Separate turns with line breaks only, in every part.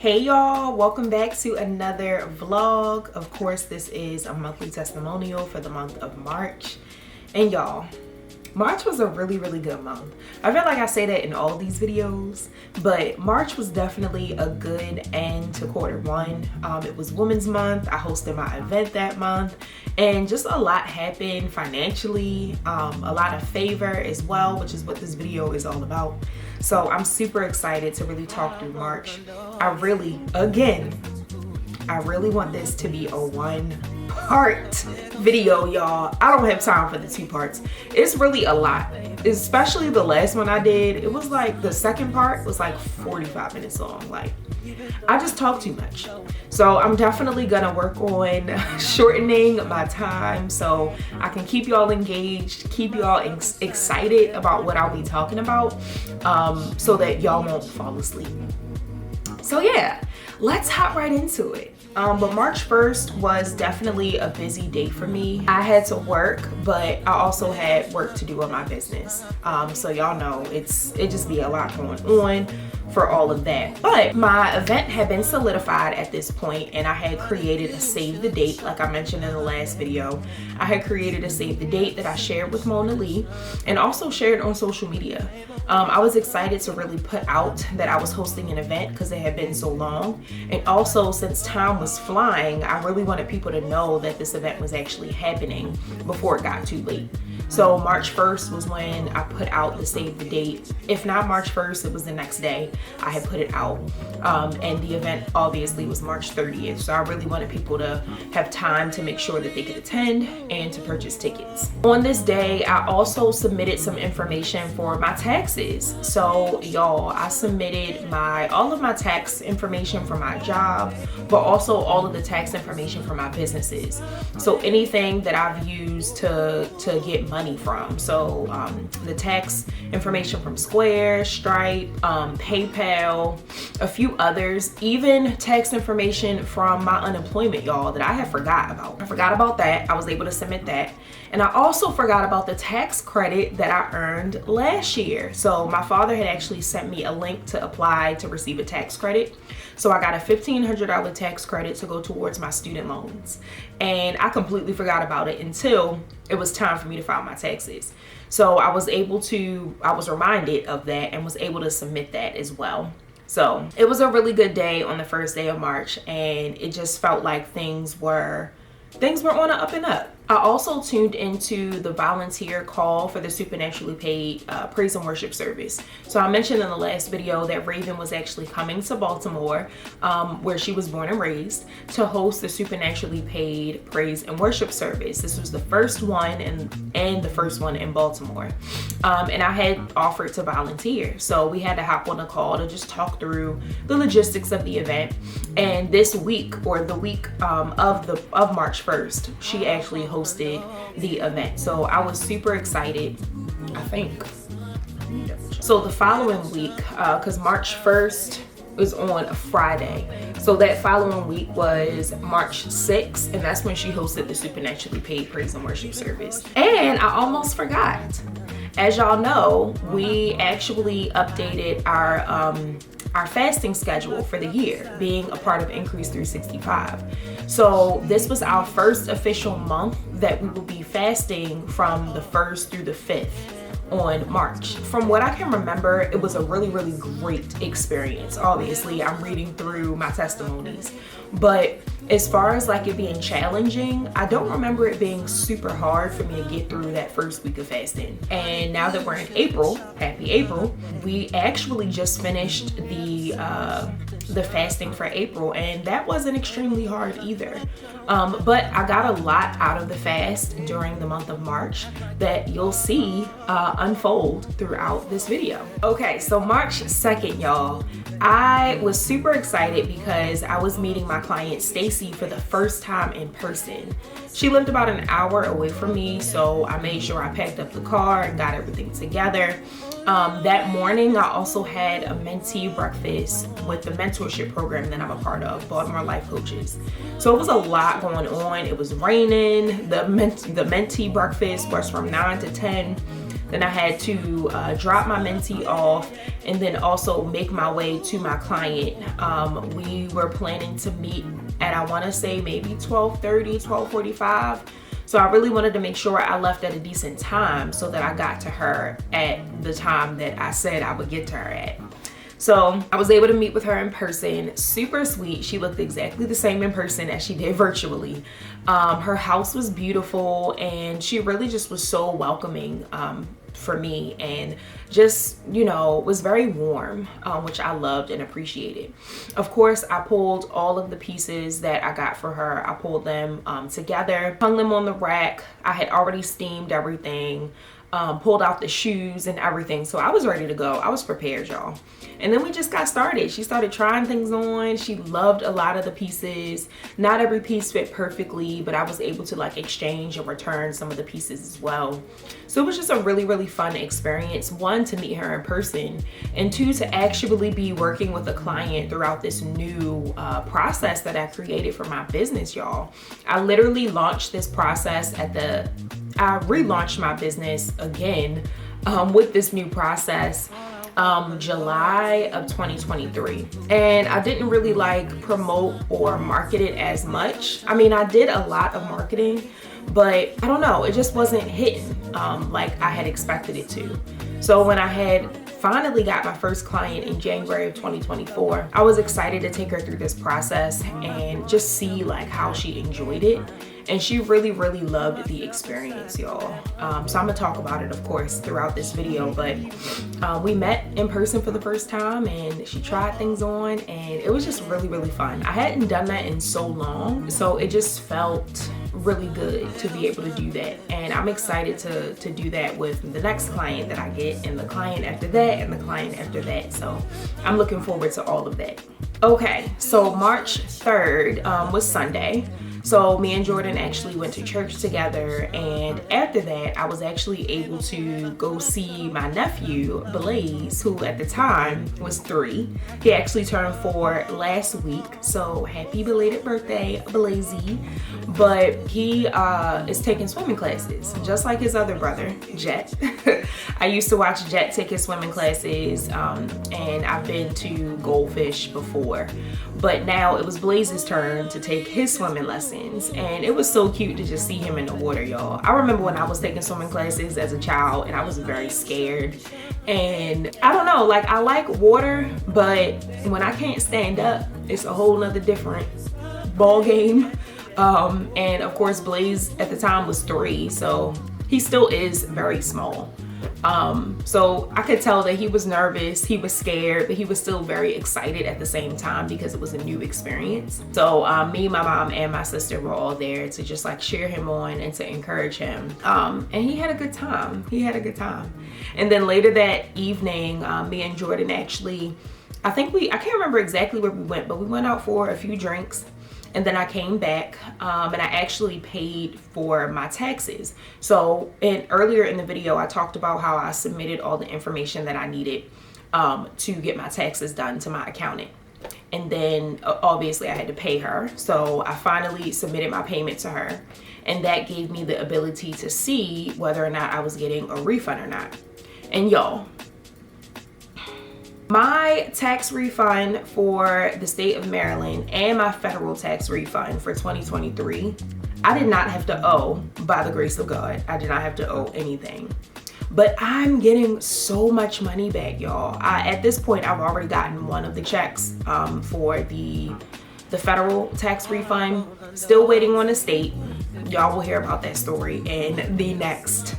Hey y'all, welcome back to another vlog. Of course, this is a monthly testimonial for the month of March. And y'all, March was a really good month. I feel like I say that in all these videos, but March was definitely a good end to quarter one. It was Women's Month. I hosted my event that month, and just a lot happened financially, a lot of favor as well, which is what this video is all about. So I'm super excited to really talk through March. I really want this to be a one-part video, y'all. I don't have time for the two parts. It's really a lot, especially the last one I did. It was like the second part was like 45 minutes long. Like, I just talk too much. So I'm definitely gonna work on shortening my time so I can keep y'all engaged, keep y'all excited about what I'll be talking about, so that y'all won't fall asleep. So yeah, let's hop right into it. But March 1st was definitely a busy day for me. I had to work, but I also had work to do on my business. So y'all know it just be a lot going on for all of that. But my event had been solidified at this point, and I had created a save the date, like I mentioned in the last video. I had created a save the date that I shared with Mona Lee and also shared on social media. I was excited to really put out that I was hosting an event because it had been so long. And also, since time was flying, I really wanted people to know that this event was actually happening before it got too late. So March 1st was when I put out the save the date. If not March 1st, it was the next day I had put it out. And the event obviously was March 30th. So I really wanted people to have time to make sure that they could attend and to purchase tickets. On this day, I also submitted some information for my taxes. So y'all, I submitted all of my tax information for my job, but also all of the tax information for my businesses. So anything that I've used to get money from. So the tax information from Square, Stripe, PayPal, a few others, even tax information from my unemployment, y'all, that I had forgot about. I forgot about that. I was able to submit that. And I also forgot about the tax credit that I earned last year. So my father had actually sent me a link to apply to receive a tax credit. So I got a $1,500 tax credit to go towards my student loans. And I completely forgot about it until it was time for me to file my taxes. So I was reminded of that and was able to submit that as well. So it was a really good day on the first day of March, and it just felt like things were on an up and up. I also tuned into the volunteer call for the supernaturally paid praise and worship service. So I mentioned in the last video that Raven was actually coming to Baltimore, where she was born and raised, to host the supernaturally paid praise and worship service. This was the first one and the first one in Baltimore. And I had offered to volunteer. So we had to hop on a call to just talk through the logistics of the event. And this week, or the week of March 1st, she actually hosted the event. So I was super excited, I think. So the following week, because March 1st was on a Friday, so that following week was March 6th, and that's when she hosted the supernaturally paid praise and worship service. And I almost forgot. As y'all know, we actually updated our fasting schedule for the year, being a part of Increase 365. So this was our first official month that we will be fasting from the 1st through the 5th on March. From what I can remember, it was a really great experience. Obviously, I'm reading through my testimonies, but as far as like it being challenging, I don't remember it being super hard for me to get through that first week of fasting. And now that we're in April, happy April, we actually just finished the fasting for April, and that wasn't extremely hard either. But I got a lot out of the fast during the month of March that you'll see unfold throughout this video. Okay, so March 2nd, y'all, I was super excited because I was meeting my client Stacy for the first time in person. She lived about an hour away from me, so I made sure I packed up the car and got everything together. That morning, I also had a mentee breakfast with the mentorship program that I'm a part of, Baltimore Life Coaches. So it was a lot going on. It was raining. The mentee breakfast was from 9 to 10. Then I had to drop my mentee off and then also make my way to my client. We were planning to meet at, I want to say maybe 12:30, 12:45. So I really wanted to make sure I left at a decent time so that I got to her at the time that I said I would get to her at. So I was able to meet with her in person. Super sweet. She looked exactly the same in person as she did virtually. Her house was beautiful, and she really just was so welcoming for me, and just, you know, was very warm, which I loved and appreciated. Of course, I pulled all of the pieces that I got for her. I pulled them together, hung them on the rack. I had already steamed everything. Pulled out the shoes and everything. So I was ready to go. I was prepared, y'all. And then we just got started. She started trying things on. She loved a lot of the pieces. Not every piece fit perfectly, but I was able to like exchange and return some of the pieces as well. So it was just a really, really fun experience. One, to meet her in person, and two, to actually be working with a client throughout this new process that I created for my business, y'all. I literally launched this process I relaunched my business again with this new process July of 2023, and I didn't really like promote or market it as much. I mean, I did a lot of marketing, but I don't know, it just wasn't hitting like I had expected it to. So when I had finally got my first client in January of 2024, I was excited to take her through this process and just see like how she enjoyed it. And she really, really loved the experience, y'all. So I'm gonna talk about it, of course, throughout this video, but we met in person for the first time, and she tried things on, and it was just really, really fun. I hadn't done that in so long, so it just felt really good to be able to do that. And I'm excited to do that with the next client that I get, and the client after that, and the client after that. So I'm looking forward to all of that. Okay, so March 3rd was Sunday. So me and Jordan actually went to church together, and after that I was actually able to go see my nephew Blaze, who at the time was 3. He actually turned 4 last week, so happy belated birthday, Blazy. But he is taking swimming classes just like his other brother, Jet. I used to watch Jet take his swimming classes, and I've been to Goldfish before, but now it was Blaze's turn to take his swimming lessons. And it was so cute to just see him in the water, y'all. I remember when I was taking swimming classes as a child, and I was very scared. And I don't know, like, I like water, but when I can't stand up, it's a whole nother different ball game. And of course, Blaze at the time was 3, so he still is very small. So I could tell that he was nervous, he was scared, but he was still very excited at the same time because it was a new experience. So me, my mom, and my sister were all there to just like cheer him on and to encourage him. And he had a good time. And then later that evening, me and Jordan actually, I can't remember exactly where we went, but we went out for a few drinks. And then I came back and I actually paid for my taxes. So earlier in the video, I talked about how I submitted all the information that I needed to get my taxes done to my accountant. And then obviously I had to pay her. So I finally submitted my payment to her. And that gave me the ability to see whether or not I was getting a refund or not. And y'all, my tax refund for the state of Maryland and my federal tax refund for 2023, I did not have to owe, by the grace of God. I did not have to owe anything. But I'm getting so much money back, y'all. At this point, I've already gotten one of the checks for the federal tax refund. Still waiting on the state. Y'all will hear about that story in the next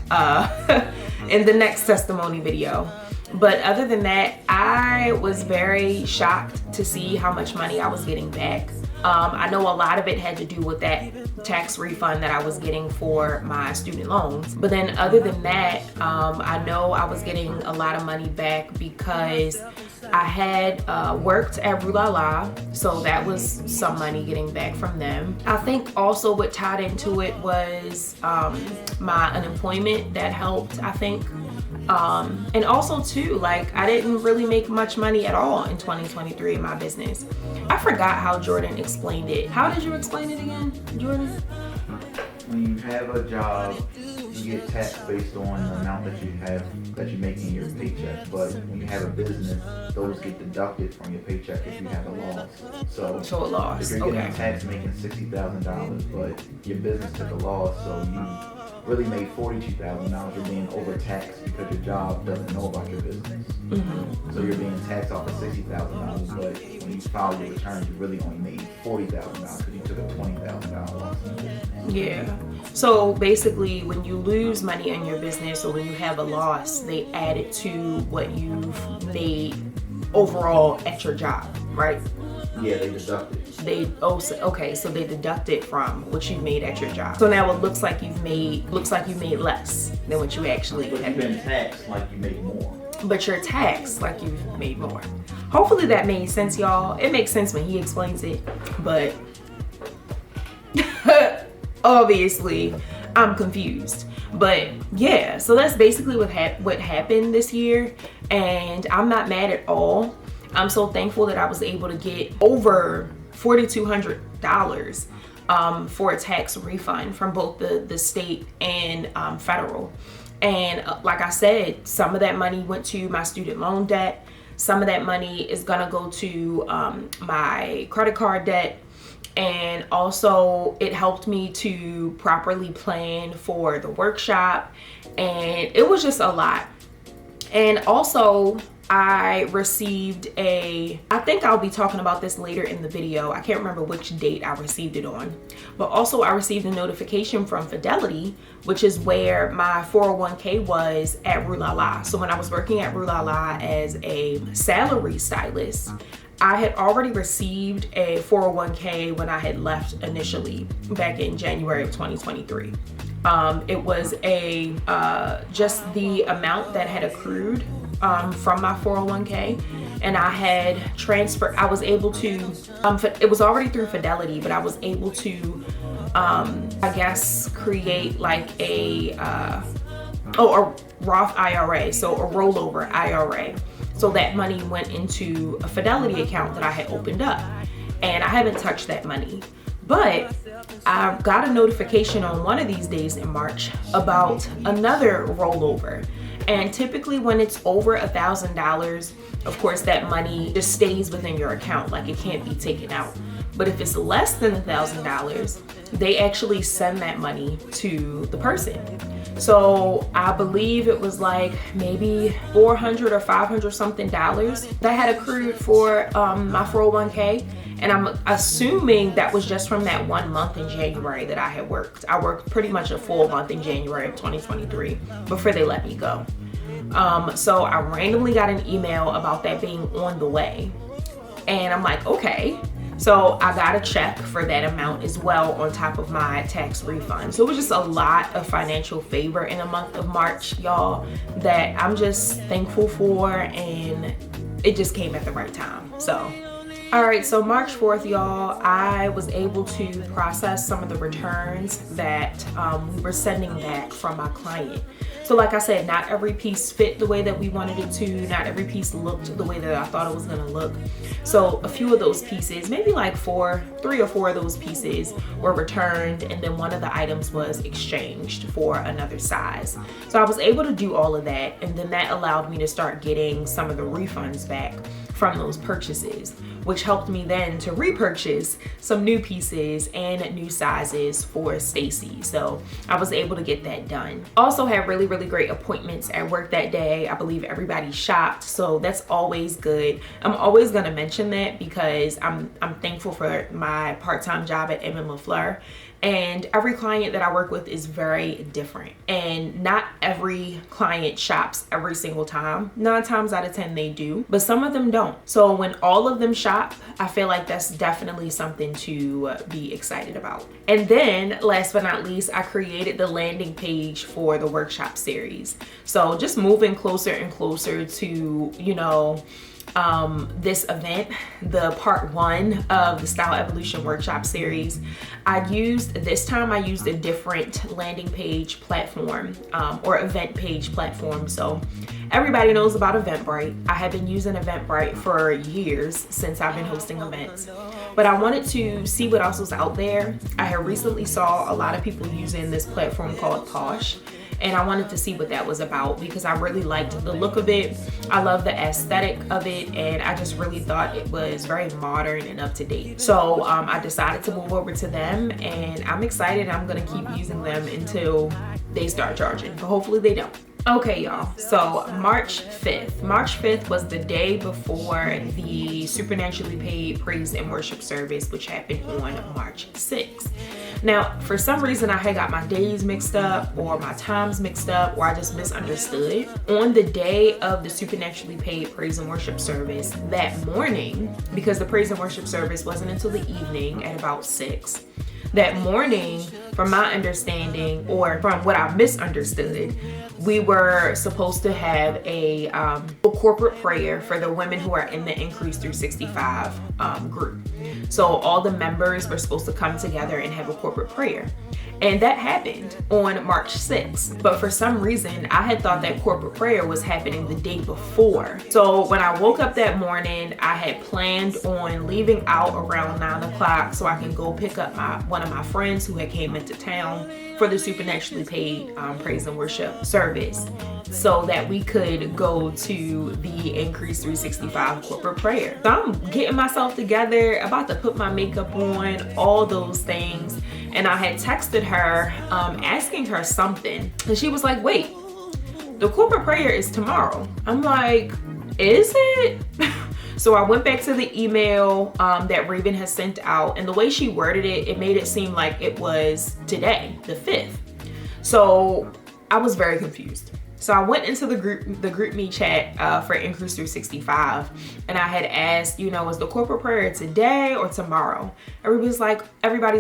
testimony video. But other than that, I was very shocked to see how much money I was getting back. I know a lot of it had to do with that tax refund that I was getting for my student loans. But then other than that, I know I was getting a lot of money back because I had worked at Rulala, so that was some money getting back from them. I think also what tied into it was my unemployment. That helped, I think. And also too, like, I didn't really make much money at all in 2023 in my business. I forgot how Jordan explained it. How did you explain it again, Jordan?
when you have a job, you get taxed based on the amount that you make in your paycheck. But when you have a business, those get deducted from your paycheck if you have a loss. So
a loss.
if you're getting taxed making $60,000, but your business took a loss, so you really made $42,000, you're being overtaxed because your job doesn't know about your business. So you're being taxed off of $60,000, but when you file your returns, you really only made $40,000 because you took a $20,000 loss in your business.
Yeah. So basically, when you lose money in your business or when you have a loss, they add it to what you've made overall at your job, right?
Yeah, they deduct it.
So they deduct it from what you made at your job. So now it looks like you've made less than what you actually
But you've been taxed like you make more.
But you're taxed like you've made more. Hopefully that made sense, y'all. It makes sense when he explains it, but obviously I'm confused. But yeah, so that's basically what happened this year, and I'm not mad at all. I'm so thankful that I was able to get over $4,200 for a tax refund from both the state and federal. And like I said, some of that money went to my student loan debt. Some of that money is gonna go to my credit card debt. And also it helped me to properly plan for the workshop. And it was just a lot. And also I received I think I'll be talking about this later in the video. I can't remember which date I received it on. But also I received a notification from Fidelity, which is where my 401k was at Rue La La. So when I was working at Rue La La as a salary stylist, I had already received a 401k when I had left initially back in January of 2023. It was just the amount that had accrued from my 401k, and I had transferred. I was able to, it was already through Fidelity, but I was able to, I guess, create like a Roth IRA, so a rollover IRA. So that money went into a Fidelity account that I had opened up, and I haven't touched that money. But I got a notification on one of these days in March about another rollover. And typically when it's over $1,000, of course that money just stays within your account, like it can't be taken out. But if it's less than $1,000, they actually send that money to the person. So I believe it was like maybe $400 or $500 something that had accrued for my 401k. And I'm assuming that was just from that 1 month in January that I had worked. I worked pretty much a full month in January of 2023 before they let me go. So I randomly got an email about that being on the way. And I'm like, okay. So I got a check for that amount as well on top of my tax refund. So it was just a lot of financial favor in the month of March, y'all, that I'm just thankful for, and it just came at the right time. So all right, so March 4th, y'all, I was able to process some of the returns that we were sending back from my client. So like I said, not every piece fit the way that we wanted it to. Not every piece looked the way that I thought it was gonna look. So a few of those pieces, maybe like 3 or 4 of those pieces were returned, and then one of the items was exchanged for another size. So I was able to do all of that, and then that allowed me to start getting some of the refunds back from those purchases, which helped me then to repurchase some new pieces and new sizes for Stacy. So I was able to get that done. Also had really great appointments at work that day. I believe everybody shopped, so that's always good. I'm always gonna mention that because I'm thankful for my part-time job at M. LaFleur. And every client that I work with is very different. And not every client shops every single time. 9 times out of 10 they do, but some of them don't. So when all of them shop, I feel like that's definitely something to be excited about. And then last but not least, I created the landing page for the workshop series. So just moving closer and closer to, you know, this event, the part 1 of the Style Evolution Workshop Series. This time I used a different landing page platform or event page platform. So everybody knows about Eventbrite. I have been using Eventbrite for years since I've been hosting events, but I wanted to see what else was out there. I had recently saw a lot of people using this platform called Posh, and I wanted to see what that was about because I really liked the look of it. I love the aesthetic of it, and I just really thought it was very modern and up to date. So I decided to move over to them, and I'm excited. I'm gonna keep using them until they start charging, but hopefully they don't. Okay, y'all, so March 5th was the day before the Supernaturally Paid Praise and Worship service, which happened on March 6th. Now, for some reason, I had got my days mixed up or my times mixed up, or I just misunderstood. On the day of the Supernaturally Paid Praise and Worship service that morning, because the Praise and Worship service wasn't until the evening at about 6, that morning, from my understanding, or from what I misunderstood, we were supposed to have a corporate prayer for the women who are in the Increase 365 group. So all the members were supposed to come together and have a corporate prayer. And that happened on March 6th. But for some reason, I had thought that corporate prayer was happening the day before. So when I woke up that morning, I had planned on leaving out around 9 o'clock so I can go pick up one of my friends who had came into town for the Supernaturally Paid Praise and Worship service, so that we could go to the Increase 365 corporate prayer. So I'm getting myself together, about to put my makeup on, all those things. And I had texted her asking her something, and she was like, wait, the corporate prayer is tomorrow. I'm like, is it? So I went back to the email that Raven has sent out, and the way she worded it, it made it seem like it was today, the 5th. So I was very confused. So I went into the group me chat for Increase 365, and I had asked, you know, is the corporate prayer today or tomorrow? Everybody's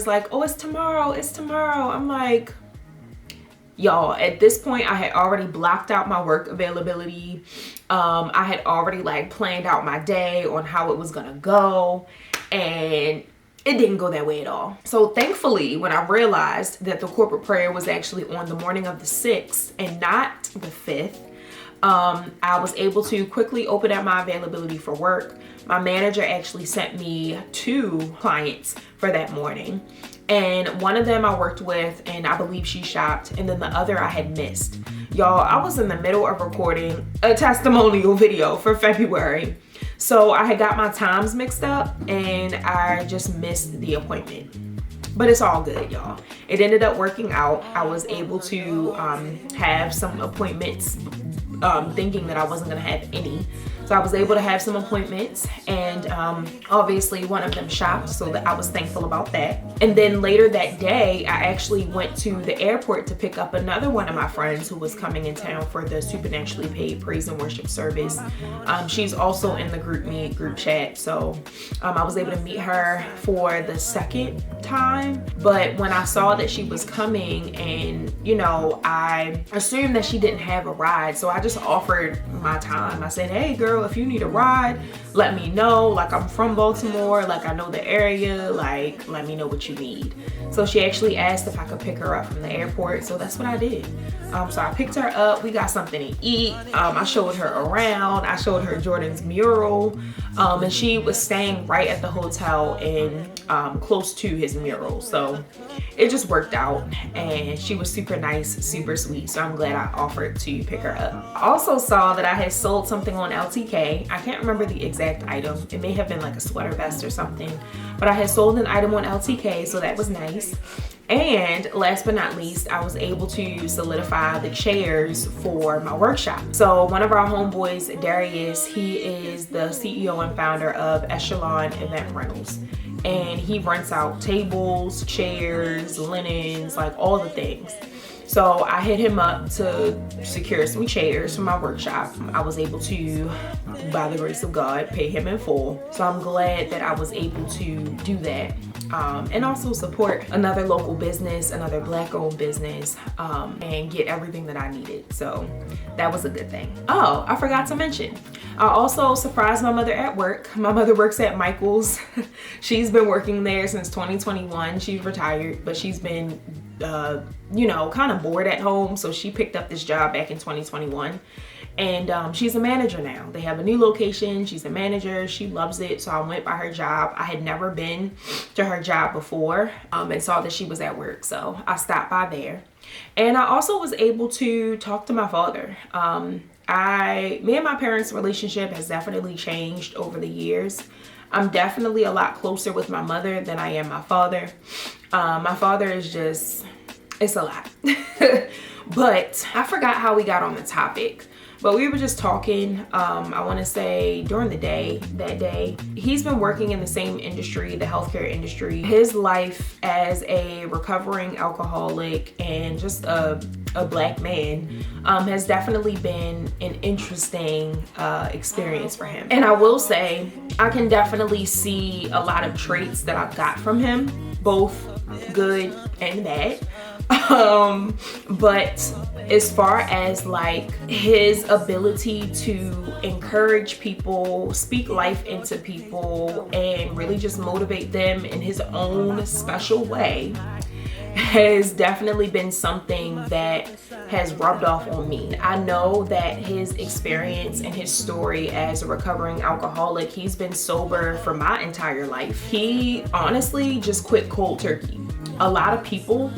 like, oh, it's tomorrow, it's tomorrow. I'm like, y'all, at this point, I had already blocked out my work availability. I had already planned out my day on how it was gonna go, and it didn't go that way at all. So thankfully, when I realized that the corporate prayer was actually on the morning of the 6th and not the 5th, I was able to quickly open up my availability for work. My manager actually sent me 2 clients for that morning. And one of them I worked with, and I believe she shopped, and then the other I had missed. Y'all, I was in the middle of recording a testimonial video for February. So I had got my times mixed up and I just missed the appointment. But it's all good, y'all. It ended up working out. I was able to have some appointments, thinking that I wasn't gonna have any. So I was able to have some appointments, and obviously one of them shopped, so that I was thankful about that. And then later that day, I actually went to the airport to pick up another one of my friends who was coming in town for the Supernaturally Paid Praise and Worship service. She's also in the group chat, so I was able to meet her for the second time. But when I saw that she was coming, and you know, I assumed that she didn't have a ride, so I just offered my time. I said, hey girl, if you need a ride, let me know. Like, I'm from Baltimore, like I know the area, like let me know what you need. So she actually asked if I could pick her up from the airport, so that's what I did. So I picked her up, we got something to eat, I showed her around, I showed her Jordan's mural, and she was staying right at the hotel and close to his mural. So it just worked out, and she was super nice, super sweet, so I'm glad I offered to pick her up. I also saw that I had sold something on LTK. I can't remember the exact item. It may have been like a sweater vest or something, but I had sold an item on LTK, so that was nice. And last but not least, I was able to solidify the chairs for my workshop. So one of our homeboys, Darius, he is the CEO and founder of Echelon Event Rentals. And he rents out tables, chairs, linens, like all the things. So I hit him up to secure some chairs for my workshop. I was able to, by the grace of God, pay him in full. So I'm glad that I was able to do that. And also support another local business, another Black-owned business, and get everything that I needed. So that was a good thing. Oh, I forgot to mention, I also surprised my mother at work. My mother works at Michael's. She's been working there since 2021. She's retired, but she's been, you know, kind of bored at home. So she picked up this job back in 2021. And she's a manager now. They have a new location. She's a manager. She loves it. So I went by her job. I had never been to her job before, and saw that she was at work. So I stopped by there. And I also was able to talk to my father. Me and my parents' relationship has definitely changed over the years. I'm definitely a lot closer with my mother than I am my father. My father is just, it's a lot. But I forgot how we got on the topic. But we were just talking, I want to say during the day, that day. He's been working in the same industry, the healthcare industry. His life as a recovering alcoholic and just a Black man has definitely been an interesting experience for him. And I will say, I can definitely see a lot of traits that I've got from him, both good and bad. But as far as like his ability to encourage people, speak life into people, and really just motivate them in his own special way has definitely been something that has rubbed off on me. I know that his experience and his story as a recovering alcoholic, he's been sober for my entire life. He honestly just quit cold turkey. A lot of people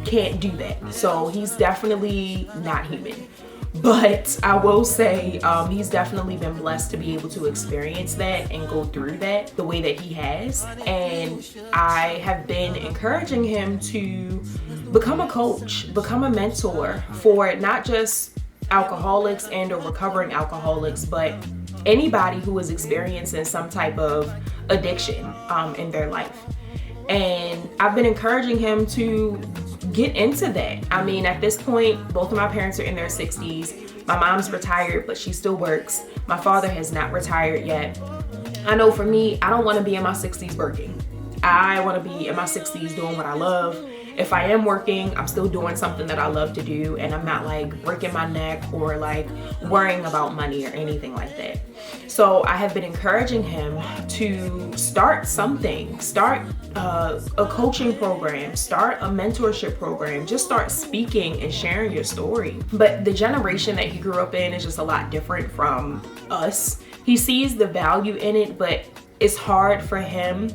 can't do that. So he's definitely not human. But I will say he's definitely been blessed to be able to experience that and go through that the way that he has. And I have been encouraging him to become a coach, become a mentor for not just alcoholics and or recovering alcoholics, but anybody who is experiencing some type of addiction in their life. And I've been encouraging him to get into that. I mean, at this point, both of my parents are in their 60s. My mom's retired, but she still works. My father has not retired yet. I know for me, I don't want to be in my 60s working. I want to be in my 60s doing what I love. If I am working, I'm still doing something that I love to do, and I'm not like breaking my neck or like worrying about money or anything like that. So I have been encouraging him to start something, start a coaching program, start a mentorship program, just start speaking and sharing your story. But the generation that he grew up in is just a lot different from us. He sees the value in it, but it's hard for him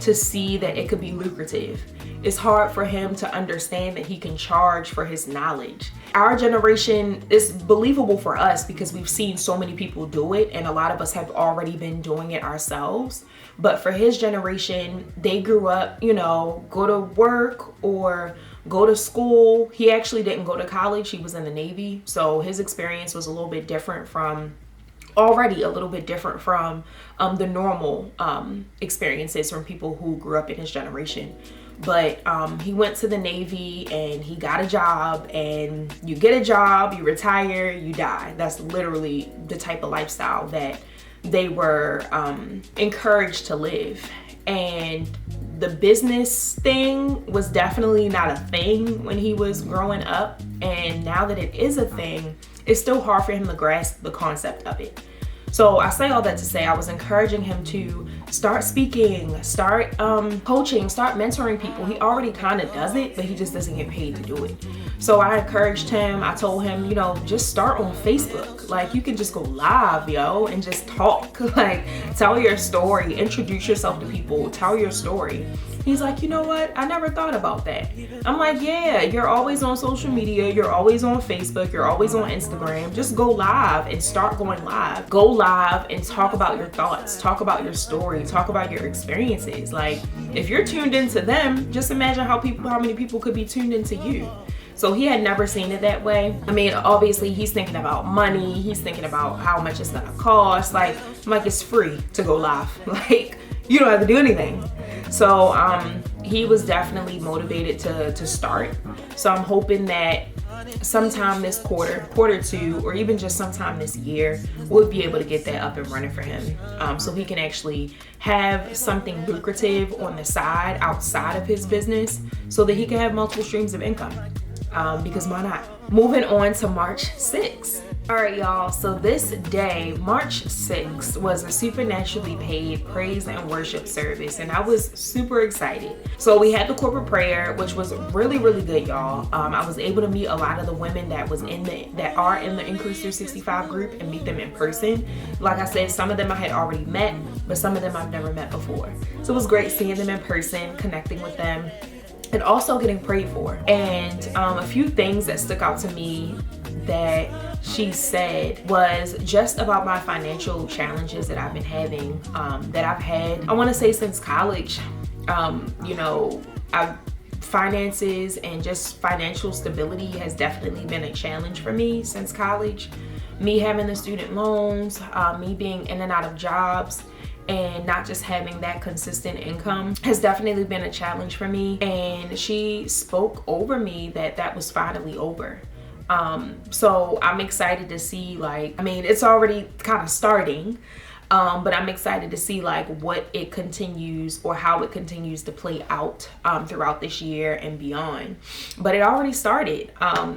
to see that it could be lucrative. It's hard for him to understand that he can charge for his knowledge. Our generation is believable for us because we've seen so many people do it, and a lot of us have already been doing it ourselves. But for his generation, they grew up, you know, go to work or go to school. He actually didn't go to college. He was in the Navy. So his experience was a little bit different from the normal experiences from people who grew up in his generation. But he went to the Navy and he got a job, and you get a job, you retire, you die. That's literally the type of lifestyle that they were encouraged to live. And the business thing was definitely not a thing when he was growing up. And now that it is a thing, it's still hard for him to grasp the concept of it. So I say all that to say I was encouraging him to start speaking, start coaching, start mentoring people. He already kind of does it, but he just doesn't get paid to do it. So I encouraged him. I told him, you know, just start on Facebook. Like, you can just go live, yo, and just talk. Like, tell your story, introduce yourself to people, tell your story. He's like, you know what? I never thought about that. I'm like, yeah, you're always on social media. You're always on Facebook. You're always on Instagram. Just go live and start going live. Go live and talk about your thoughts. Talk about your story. Talk about your experiences. Like, if you're tuned into them, just imagine how many people could be tuned into you. So he had never seen it that way. I mean, obviously he's thinking about money. He's thinking about how much it's gonna cost. Like, I'm like, it's free to go live. Like, you don't have to do anything. So he was definitely motivated to start. So I'm hoping that sometime this quarter two, or even just sometime this year, we'll be able to get that up and running for him. So he can actually have something lucrative on the side outside of his business so that he can have multiple streams of income. Because why not? Moving on to March 6th. All right, y'all, so this day, March 6th, was a supernaturally paid praise and worship service, and I was super excited. So we had the corporate prayer, which was really, really good, y'all. I was able to meet a lot of the women that are in the Increase 365 group and meet them in person. Like I said, some of them I had already met, but some of them I've never met before. So it was great seeing them in person, connecting with them, and also getting prayed for. And a few things that stuck out to me that she said was just about my financial challenges that I've been having, that I've had, I want to say, since college. Finances and just financial stability has definitely been a challenge for me since college. Me having the student loans, me being in and out of jobs, and not just having that consistent income has definitely been a challenge for me. And she spoke over me that was finally over. So I'm excited to see, it's already kind of starting, but I'm excited to see what it continues, or how it continues to play out throughout this year and beyond. But it already started.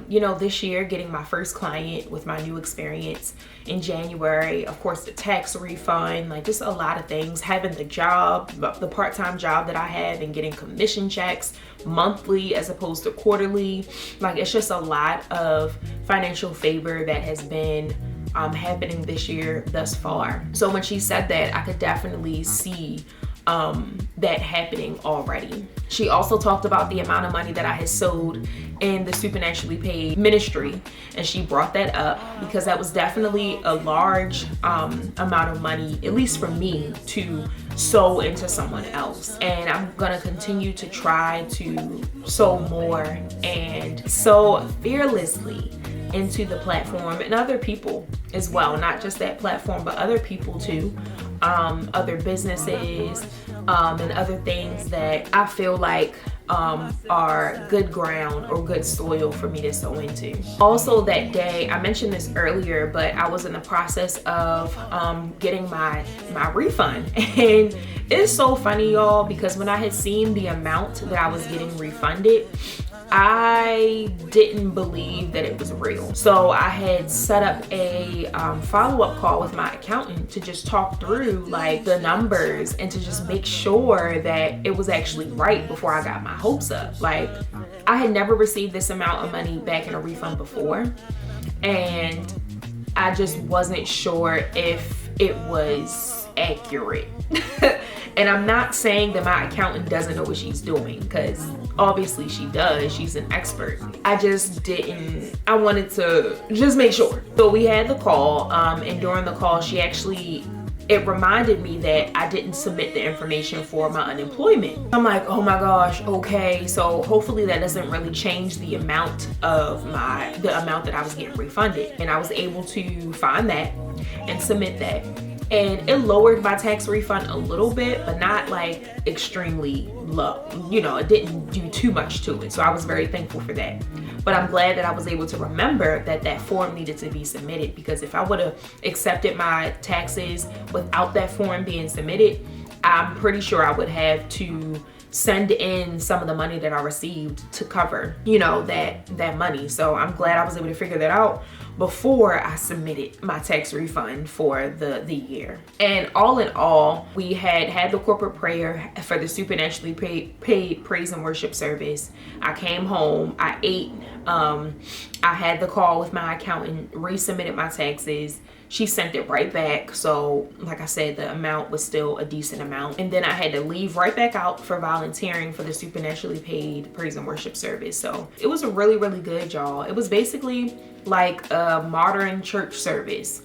This year, getting my first client with my new experience in January, of course, the tax refund, just a lot of things, having the job, the part-time job that I have, and getting commission checks monthly as opposed to quarterly. It's just a lot of financial favor that has been happening this year thus far. So when she said that, I could definitely see that happening already. She also talked about the amount of money that I had sowed in the supernaturally paid ministry, and she brought that up because that was definitely a large amount of money, at least for me, to sow into someone else. And I'm gonna continue to try to sow more and sow fearlessly into the platform and other people as well, not just that platform, but other people too, other businesses, and other things that I feel like are good ground or good soil for me to sow into. Also that day, I mentioned this earlier, but I was in the process of getting my refund. And it's so funny, y'all, because when I had seen the amount that I was getting refunded, I didn't believe that it was real. So I had set up a follow-up call with my accountant to just talk through the numbers and to just make sure that it was actually right before I got my hopes up. I had never received this amount of money back in a refund before, and I just wasn't sure if it was accurate. And I'm not saying that my accountant doesn't know what she's doing, because obviously she does. She's an expert. I wanted to just make sure. So we had the call, and during the call, it reminded me that I didn't submit the information for my unemployment. I'm like, oh my gosh, okay. So hopefully that doesn't really change the amount that I was getting refunded. And I was able to find that and submit that. And it lowered my tax refund a little bit, but not extremely low. It didn't do too much to it. So I was very thankful for that. But I'm glad that I was able to remember that form needed to be submitted, because if I would have accepted my taxes without that form being submitted, I'm pretty sure I would have to send in some of the money that I received to cover, that money. So I'm glad I was able to figure that out before I submitted my tax refund for the year. And all in all, we had the corporate prayer for the supernaturally paid praise and worship service. I came home, I ate, I had the call with my accountant, resubmitted my taxes. She sent it right back. So like I said, the amount was still a decent amount. And then I had to leave right back out for volunteering for the supernaturally paid praise and worship service. So it was really, really good, y'all. It was basically like a modern church service.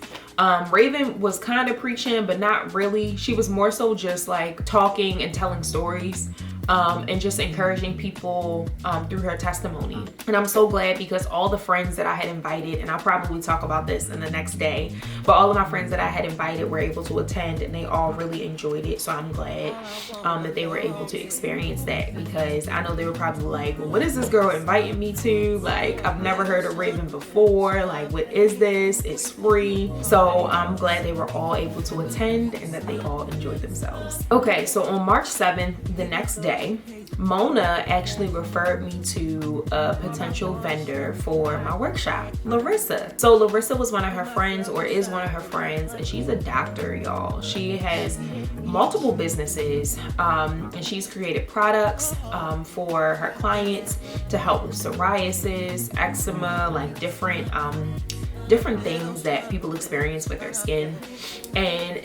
Raven was kind of preaching, but not really. She was more so just talking and telling stories. And just encouraging people through her testimony. And I'm so glad, because all the friends that I had invited, and I'll probably talk about this in the next day, but all of my friends that I had invited were able to attend, and they all really enjoyed it. So I'm glad that they were able to experience that, because I know they were probably like, well, what is this girl inviting me to? I've never heard of Raven before. What is this? It's free. So I'm glad they were all able to attend and that they all enjoyed themselves. Okay, so on March 7th, the next day, Mona actually referred me to a potential vendor for my workshop, Larissa. So Larissa was one of her friends, or is one of her friends, and she's a doctor, y'all. She has multiple businesses, and she's created products for her clients to help with psoriasis, eczema, like different things that people experience with their skin. And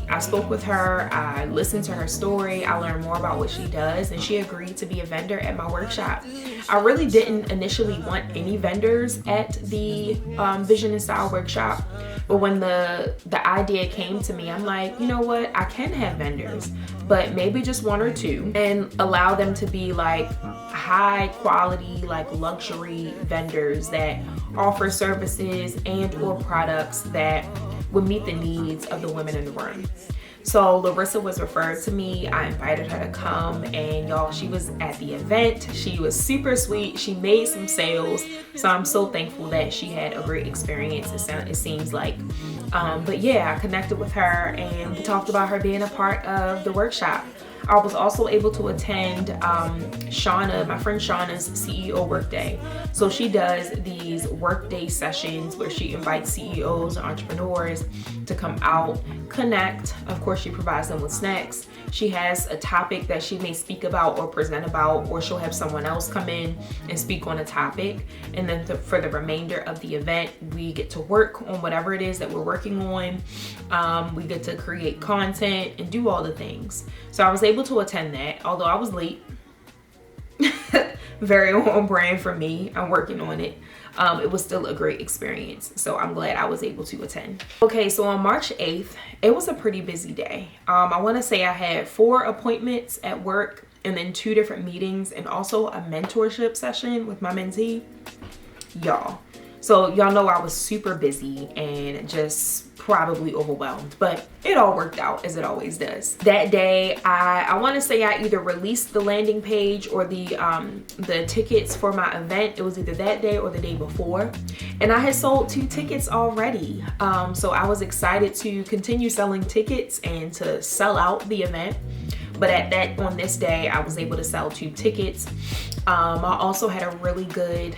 I spoke with her, I listened to her story, I learned more about what she does, and she agreed to be a vendor at my workshop. I really didn't initially want any vendors at the Vision and Style workshop, but when the idea came to me, I'm like, you know what, I can have vendors, but maybe just one or two, and allow them to be like high quality, like luxury vendors that offer services and or products that would meet the needs of the women in the room. So Larissa was referred to me. I invited her to come, and y'all, she was at the event. She was super sweet. She made some sales. So I'm so thankful that she had a great experience, it seems like. But yeah, I connected with her and we talked about her being a part of the workshop. I was also able to attend Shauna, my friend Shauna's CEO Workday. So she does these workday sessions where she invites CEOs and entrepreneurs to come out, connect. Of course, she provides them with snacks. She has a topic that she may speak about or present about, or she'll have someone else come in and speak on a topic. And then for the remainder of the event, we get to work on whatever it is that we're working on. We get to create content and do all the things. So I was able to attend that, although I was late. Very on brand for me. I'm working on it. It was still a great experience, so I'm glad I was able to attend. Okay, so on March 8th, it was a pretty busy day. I want to say I had 4 appointments at work, and then 2 different meetings, and also a mentorship session with my mentee. Y'all. So y'all know I was super busy and just probably overwhelmed, but it all worked out as it always does. That day, I want to say I either released the landing page or the tickets for my event. It was either that day or the day before, and I had sold 2 tickets already. So I was excited to continue selling tickets and to sell out the event. But on this day, I was able to sell 2 tickets. I also had a really good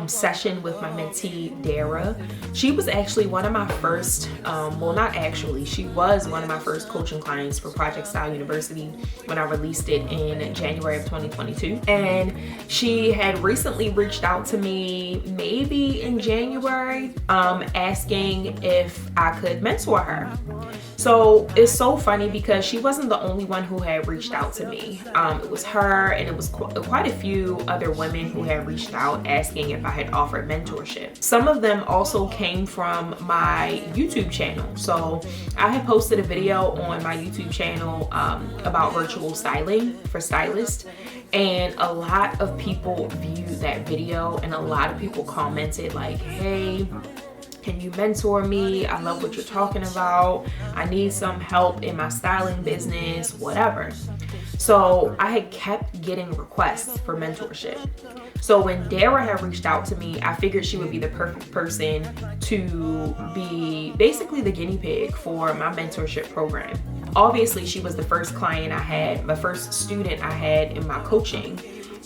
session with my mentee, Dara. She was actually one of my first, well, not actually, she was one of my first coaching clients for Project Style University when I released it in January of 2022. And she had recently reached out to me, maybe in January, asking if I could mentor her. So it's so funny because she wasn't the only one who had reached out to me. It was her, and it was quite a few other women who had reached out asking if I had offered mentorship. Some of them also came from my YouTube channel. So I had posted a video on my YouTube channel about virtual styling for stylists, and a lot of people viewed that video, and a lot of people commented like, hey, can you mentor me? I love what you're talking about. I need some help in my styling business, whatever. So I had kept getting requests for mentorship. So when Dara had reached out to me, I figured she would be the perfect person to be basically the guinea pig for my mentorship program. Obviously, she was the first client I had, my first student I had in my coaching.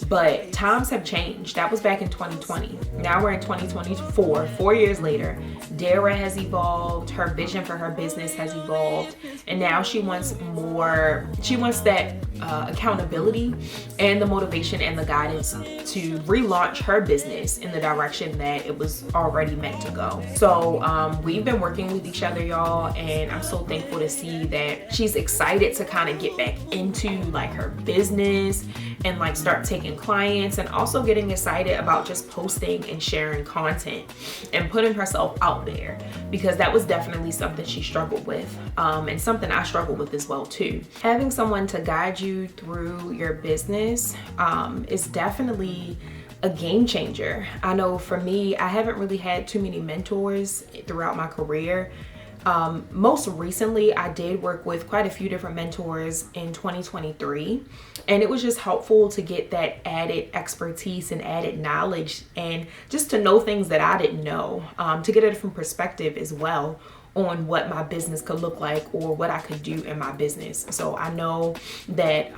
But times have changed. That was back in 2020. Now we're in 2024, 4 years later. Dara has evolved. Her vision for her business has evolved. And now she wants more, she wants that accountability and the motivation and the guidance to relaunch her business in the direction that it was already meant to go. So we've been working with each other, y'all, and I'm so thankful to see that she's excited to kind of get back into like her business and like start taking clients, and also getting excited about just posting and sharing content and putting herself out there, because that was definitely something she struggled with, and something I struggled with as well too. Having someone to guide you through your business is definitely a game changer. I know for me, I haven't really had too many mentors throughout my career. Most recently, I did work with quite a few different mentors in 2023, and it was just helpful to get that added expertise and added knowledge, and just to know things that I didn't know, to get a different perspective as well on what my business could look like or what I could do in my business. So I know that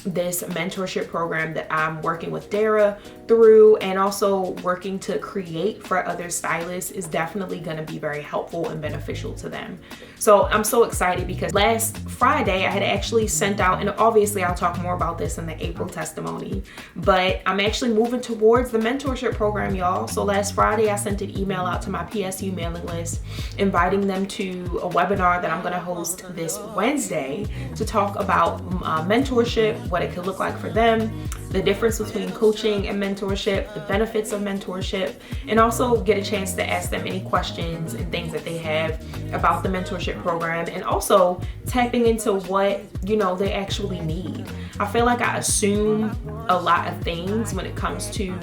this mentorship program that I'm working with Dara through, and also working to create for other stylists, is definitely going to be very helpful and beneficial to them. So I'm so excited because last Friday I had actually sent out, and obviously I'll talk more about this in the April testimony, but I'm actually moving towards the mentorship program, y'all. So last Friday I sent an email out to my PSU mailing list inviting them to a webinar that I'm going to host this Wednesday to talk about mentorship, what it could look like for them, the difference between coaching and mentorship, the benefits of mentorship, and also get a chance to ask them any questions and things that they have about the mentorship program, and also tapping into what, you know, they actually need. I feel like I assume a lot of things when it comes to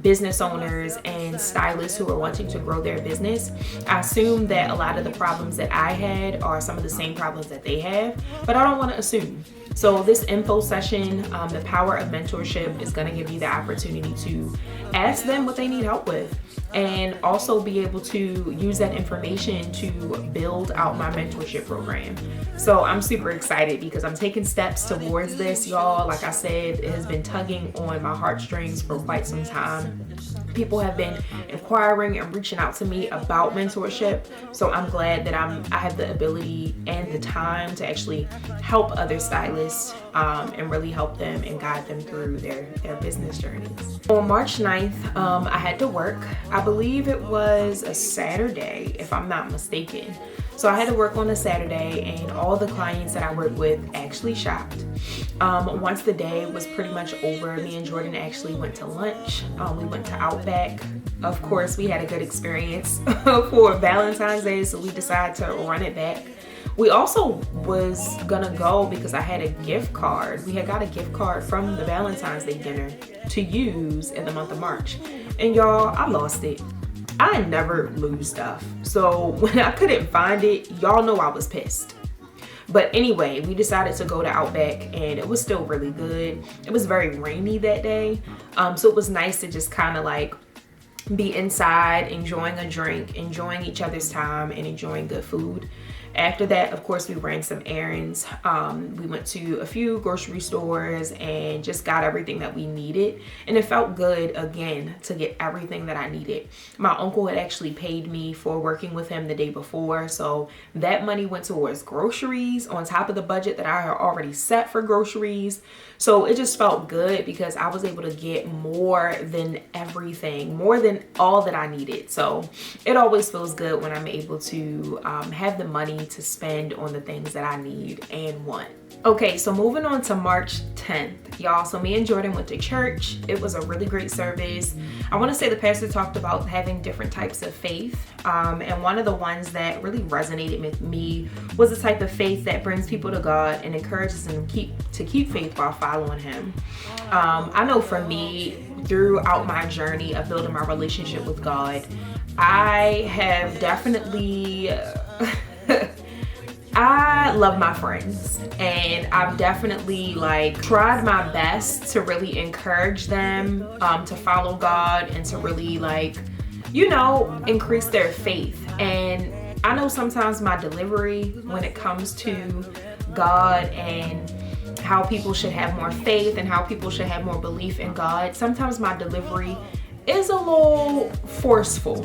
business owners and stylists who are wanting to grow their business. I assume that a lot of the problems that I had are some of the same problems that they have, but I don't want to assume. So this info session, the power of mentorship, is going to give you the opportunity to ask them what they need help with, and also be able to use that information to build out my mentorship program. So I'm super excited because I'm taking steps towards this, y'all. Like I said, it has been tugging on my heartstrings for quite some time. People have been inquiring and reaching out to me about mentorship. So I'm glad that I have the ability and the time to actually help other stylists and really help them and guide them through their business journeys. On March 9th, I had to work. I believe it was a Saturday, if I'm not mistaken. So I had to work on a Saturday, and all the clients that I worked with actually shopped. Once the day was pretty much over, me and Jordan actually went to lunch. We went to Outback. Of course, we had a good experience for Valentine's Day, so we decided to run it back. We also was gonna go because I had a gift card. We had got a gift card from the Valentine's Day dinner to use in the month of March. And y'all, I lost it. I never lose stuff. So when I couldn't find it, y'all know I was pissed. But anyway, we decided to go to Outback, and it was still really good. It was very rainy that day. So it was nice to just kind of like be inside, enjoying a drink, enjoying each other's time, and enjoying good food. After that, of course, we ran some errands. We went to a few grocery stores and just got everything that we needed. And it felt good, again, to get everything that I needed. My uncle had actually paid me for working with him the day before. So that money went towards groceries on top of the budget that I had already set for groceries. So it just felt good because I was able to get more than everything, more than all that I needed. So it always feels good when I'm able to have the money to spend on the things that I need and want. Okay, so moving on to March 10th, y'all. So me and Jordan went to church. It was a really great service. I want to say the pastor talked about having different types of faith. And one of the ones that really resonated with me was the type of faith that brings people to God and encourages them to keep faith while following Him. I know for me, throughout my journey of building my relationship with God, I have definitely... I love my friends, and I've definitely like tried my best to really encourage them to follow God and to really like, you know, increase their faith. And I know sometimes my delivery when it comes to God and how people should have more faith and how people should have more belief in God, sometimes my delivery is a little forceful.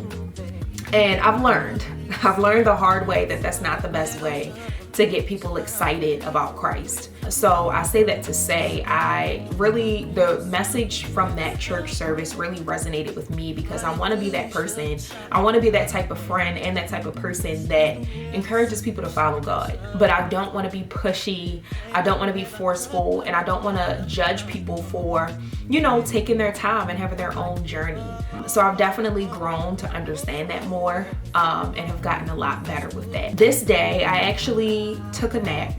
And I've learned the hard way that that's not the best way to get people excited about Christ. So I say that to say the message from that church service really resonated with me because I want to be that person. I want to be that type of friend and that type of person that encourages people to follow God. But I don't want to be pushy. I don't want to be forceful, and I don't want to judge people for, you know, taking their time and having their own journey. So I've definitely grown to understand that more and have gotten a lot better with that. This day, I actually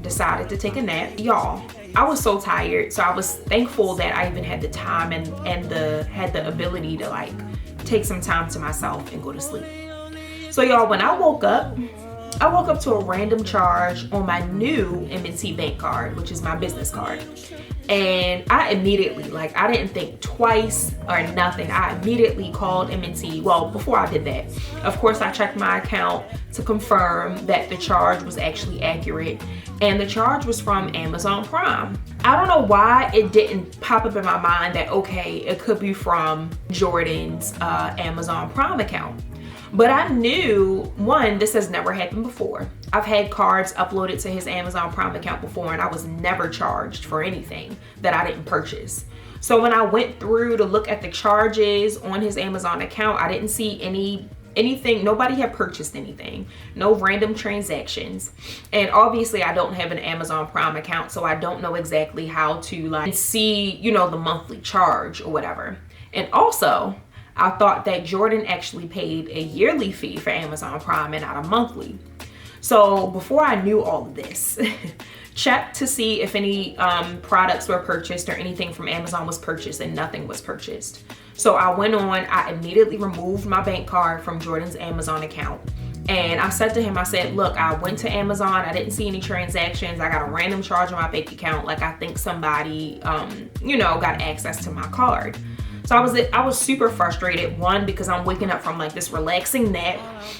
decided to take a nap. Y'all, I was so tired, so I was thankful that I even had the time and had the ability to like take some time to myself and go to sleep. So y'all, when I woke up to a random charge on my new M&T bank card, which is my business card. And I immediately, like, I didn't think twice or nothing. I immediately called M&T. Well, before I did that, of course, I checked my account to confirm that the charge was actually accurate. and the charge was from Amazon Prime. I don't know why it didn't pop up in my mind that, okay, it could be from Jordan's Amazon Prime account. But I knew, one, this has never happened before. I've had cards uploaded to his Amazon Prime account before, and I was never charged for anything that I didn't purchase. So when I went through to look at the charges on his Amazon account, I didn't see anything. Nobody had purchased anything, no random transactions. And obviously I don't have an Amazon Prime account, so I don't know exactly how to like see, you know, the monthly charge or whatever. And also, I thought that Jordan actually paid a yearly fee for Amazon Prime and not a monthly. So before I knew all of this, checked to see if any products were purchased or anything from Amazon was purchased, and nothing was purchased. So I went on, I immediately removed my bank card from Jordan's Amazon account. And I said to him, I said, look, I went to Amazon, I didn't see any transactions, I got a random charge on my bank account. Like, I think somebody, you know, got access to my card. So I was super frustrated, one, because I'm waking up from like this relaxing nap,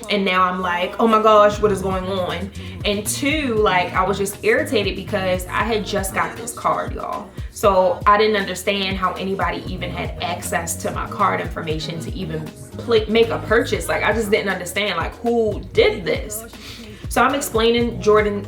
and now I'm like, oh my gosh, what is going on? And two, like, I was just irritated because I had just got this card, y'all. So I didn't understand how anybody even had access to my card information to even make a purchase. Like, I just didn't understand, like, who did this? So I'm explaining to Jordan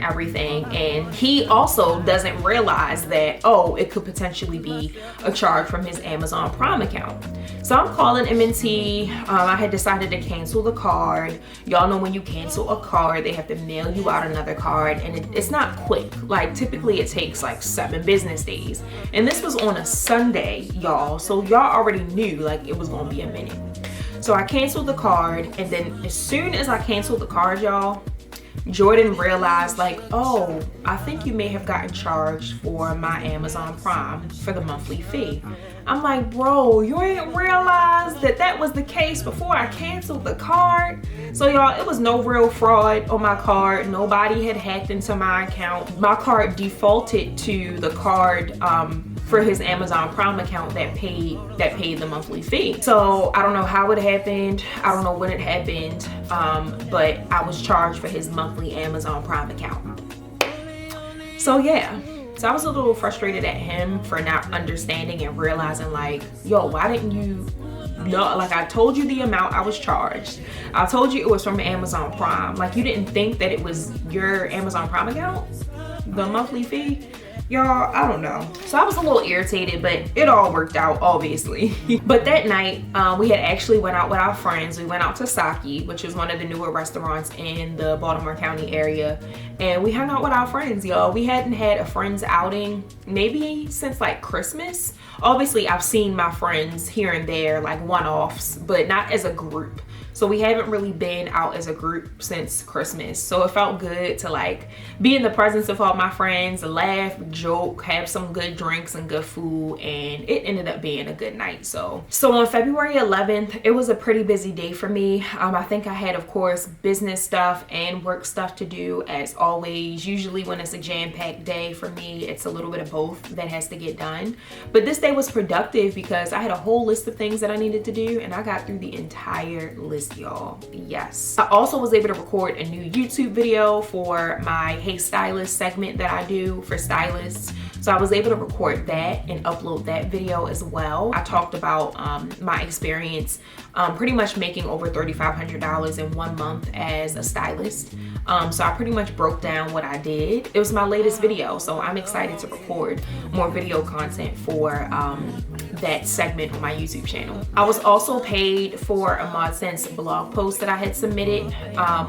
everything, and he also doesn't realize that, oh, it could potentially be a charge from his Amazon Prime account. So I'm calling M&T. I had decided to cancel the card. Y'all know when you cancel a card, they have to mail you out another card, and it's not quick. Like, typically it takes like 7 business days. And this was on a Sunday, y'all. So y'all already knew like it was gonna be a minute. So I canceled the card, and then as soon as I canceled the card, y'all, Jordan realized like, oh, I think you may have gotten charged for my Amazon Prime for the monthly fee. I'm like, bro, you ain't realized that that was the case before I canceled the card? So y'all, it was no real fraud on my card. Nobody had hacked into my account. My card defaulted to the card for his Amazon Prime account that paid the monthly fee. So I don't know how it happened. I don't know when it happened, but I was charged for his monthly Amazon Prime account. So yeah. So I was a little frustrated at him for not understanding and realizing like, yo, why didn't you know? Like, I told you the amount I was charged. I told you it was from Amazon Prime. Like, you didn't think that it was your Amazon Prime account? The monthly fee? Y'all, I don't know. So I was a little irritated, but it all worked out, obviously. But that night, we had actually went out with our friends. We went out to Saki, which is one of the newer restaurants in the Baltimore County area. And we hung out with our friends, y'all. We hadn't had a friends outing maybe since like Christmas. Obviously, I've seen my friends here and there, like one-offs, but not as a group. So we haven't really been out as a group since Christmas. So it felt good to like be in the presence of all my friends, laugh, joke, have some good drinks and good food, and it ended up being a good night. So on February 11th, it was a pretty busy day for me. I think I had, of course, business stuff and work stuff to do as always. Usually when it's a jam-packed day for me, it's a little bit of both that has to get done. But this day was productive because I had a whole list of things that I needed to do, and I got through the entire list, y'all. Yes. I also was able to record a new YouTube video for my Hey Stylist segment that I do for stylists. So I was able to record that and upload that video as well. I talked about my experience pretty much making over $3,500 in 1 month as a stylist. So I pretty much broke down what I did. It was my latest video, so I'm excited to record more video content for that segment on my YouTube channel. I was also paid for a ModSense blog post that I had submitted,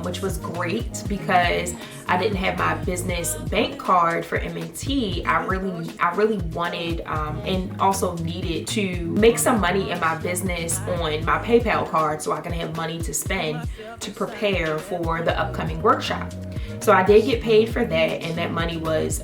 which was great because I didn't have my business bank card for M&T. I really wanted and also needed to make some money in my business on my PayPal card so I can have money to spend to prepare for the upcoming workshop. So I did get paid for that, and that money was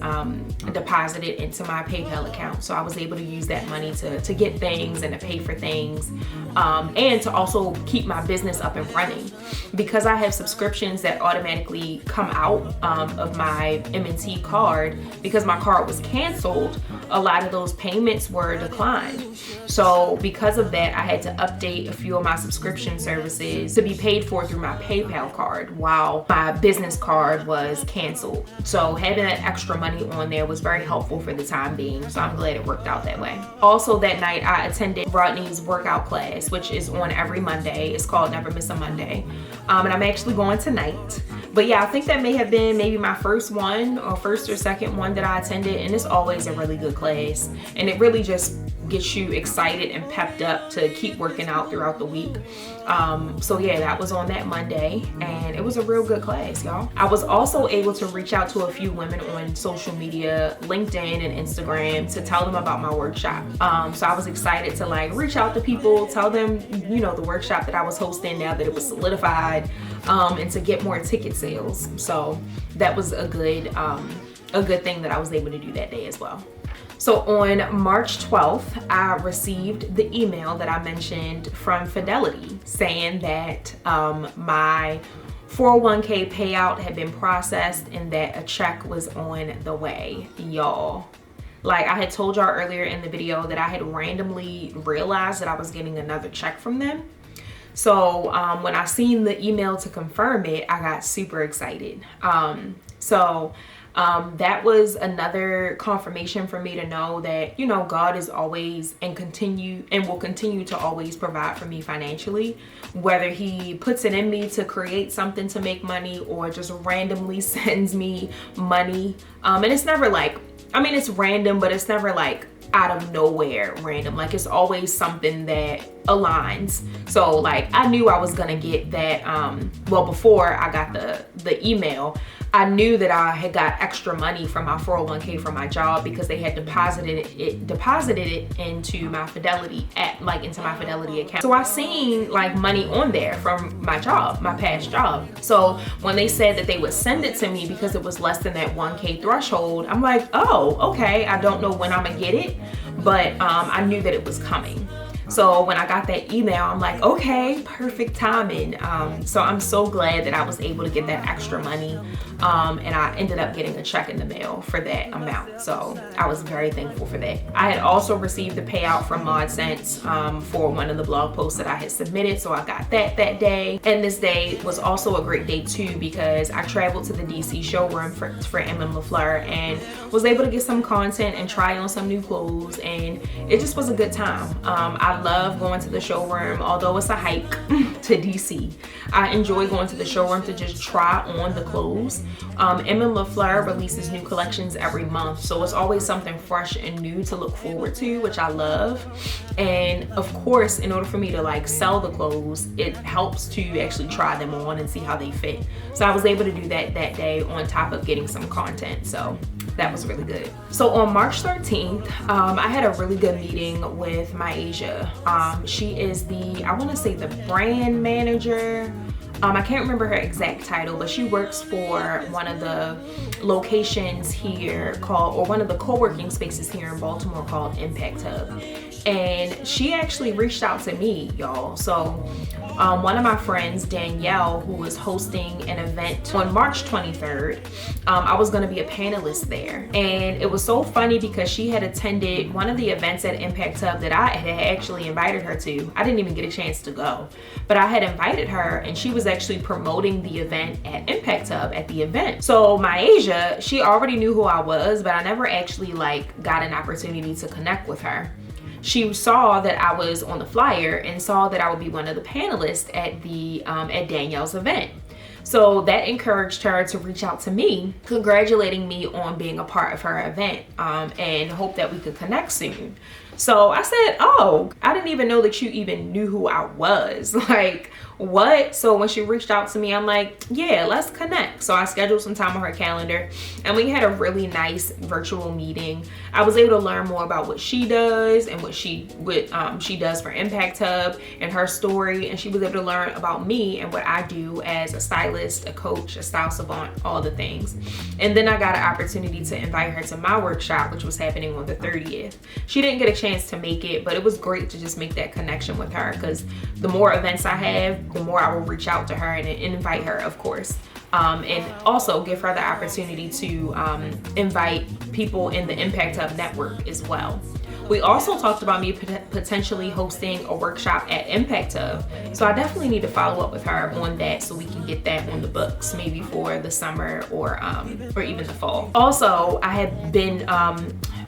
deposited into my PayPal account. So I was able to use that money to get things and to pay for things, and to also keep my business up and running. Because I have subscriptions that automatically come out of my M&T card, because my card was canceled, a lot of those payments were declined. So because of that, I had to update a few of my subscription services to be paid for through my PayPal card while my business card was canceled. So having that extra money on there was very helpful for the time being. So I'm glad it worked out that way. Also that night, I attended Rodney's workout class, which is on every Monday. It's called Never Miss a Monday. And I'm actually going tonight. But yeah, I think that may have been maybe my first or second one that I attended. And it's always a really good class. And it really just gets you excited and pepped up to keep working out throughout the week. So yeah, that was on that Monday, and it was a real good class, y'all. I was also able to reach out to a few women on social media, LinkedIn and Instagram, to tell them about my workshop. So I was excited to like reach out to people, tell them, you know, the workshop that I was hosting now that it was solidified, and to get more ticket sales. So that was a good thing that I was able to do that day as well. So on March 12th, I received the email that I mentioned from Fidelity saying that my 401k payout had been processed and that a check was on the way, y'all. Like I had told y'all earlier in the video that I had randomly realized that I was getting another check from them. So when I seen the email to confirm it, I got super excited. That was another confirmation for me to know that, you know, God is always and will continue to always provide for me financially, whether he puts it in me to create something to make money or just randomly sends me money. And it's never like, I mean, it's random, but it's never like out of nowhere random. Like it's always something that aligns. So like I knew I was gonna get that, before I got the email, I knew that I had got extra money from my 401k from my job because they had deposited it into my Fidelity account. So I seen like money on there from my job, my past job. So when they said that they would send it to me because it was less than that 1k threshold, I'm like, oh, okay. I don't know when I'm gonna get it, but I knew that it was coming. So when I got that email, I'm like, okay, perfect timing. So I'm so glad that I was able to get that extra money. And I ended up getting a check in the mail for that amount. So I was very thankful for that. I had also received the payout from ModSense for one of the blog posts that I had submitted. So I got that day. And this day was also a great day too, because I traveled to the DC showroom for M. LaFleur and was able to get some content and try on some new clothes. And it just was a good time. I love going to the showroom, although it's a hike to DC. I enjoy going to the showroom to just try on the clothes. M. LaFleur releases new collections every month, so it's always something fresh and new to look forward to, which I love. And of course, in order for me to like sell the clothes, it helps to actually try them on and see how they fit. So I was able to do that day on top of getting some content. So that was really good. So on March 13th, I had a really good meeting with Myasia. She is I want to say the brand manager. I can't remember her exact title, but she works for one of the locations here one of the co-working spaces here in Baltimore called Impact Hub. And she actually reached out to me, y'all. So one of my friends, Danielle, who was hosting an event on March 23rd, I was going to be a panelist there. And it was so funny because she had attended one of the events at Impact Hub that I had actually invited her to. I didn't even get a chance to go, but I had invited her, and she was actually promoting the event at Impact Hub at the event. So Myasia, she already knew who I was, but I never actually like got an opportunity to connect with her. She saw that I was on the flyer and saw that I would be one of the panelists at Danielle's event. So that encouraged her to reach out to me, congratulating me on being a part of her event, and hope that we could connect soon. So I said, oh, I didn't even know that you even knew who I was. Like, what? So when she reached out to me, I'm like, yeah, let's connect. So I scheduled some time on her calendar and we had a really nice virtual meeting. I was able to learn more about what she does and what she does for Impact Hub and her story. And she was able to learn about me and what I do as a stylist, a coach, a style savant, all the things. And then I got an opportunity to invite her to my workshop, which was happening on the 30th. She didn't get a chance to make it, but it was great to just make that connection with her, because the more events I have, the more I will reach out to her and invite her, of course. and also give her the opportunity to invite people in the Impact Hub network as well. We also talked about me potentially hosting a workshop at Impact Hub. So I definitely need to follow up with her on that so we can get that on the books, maybe for the summer or even the fall. Also, I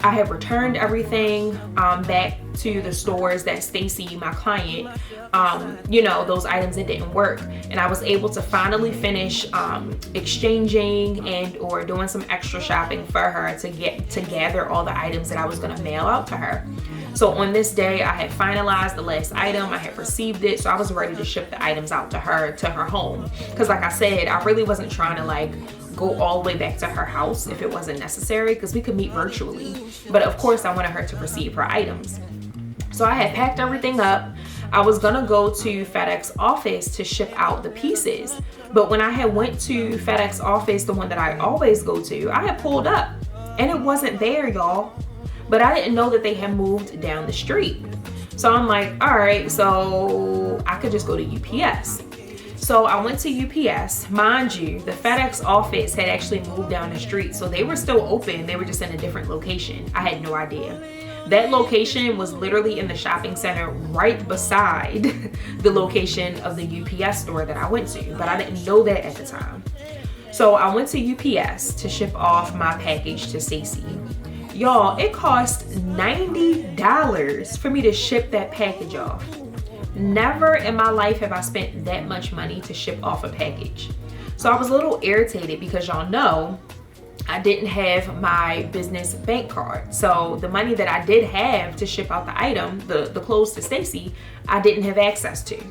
have returned everything back to the stores that Stacy, my client, those items that didn't work. And I was able to finally finish exchanging and or doing some extra shopping for her to gather all the items that I was gonna mail out to her. So on this day, I had finalized the last item, I had received it, so I was ready to ship the items out to her home. Because like I said, I really wasn't trying to go all the way back to her house if it wasn't necessary, because we could meet virtually. But of course, I wanted her to receive her items. So I had packed everything up. I was gonna go to FedEx office to ship out the pieces. But when I had went to FedEx office, the one that I always go to, I had pulled up and it wasn't there, y'all. But I didn't know that they had moved down the street. So I'm like, all right, so I could just go to UPS. So I went to UPS. Mind you, the FedEx office had actually moved down the street, so they were still open. They were just in a different location. I had no idea. That location was literally in the shopping center right beside the location of the UPS store that I went to, but I didn't know that at the time. So I went to UPS to ship off my package to Stacy. Y'all, it cost $90 for me to ship that package off. Never in my life have I spent that much money to ship off a package. So I was a little irritated because y'all know I didn't have my business bank card. So the money that I did have to ship out the item, the clothes to Stacy, I didn't have access to.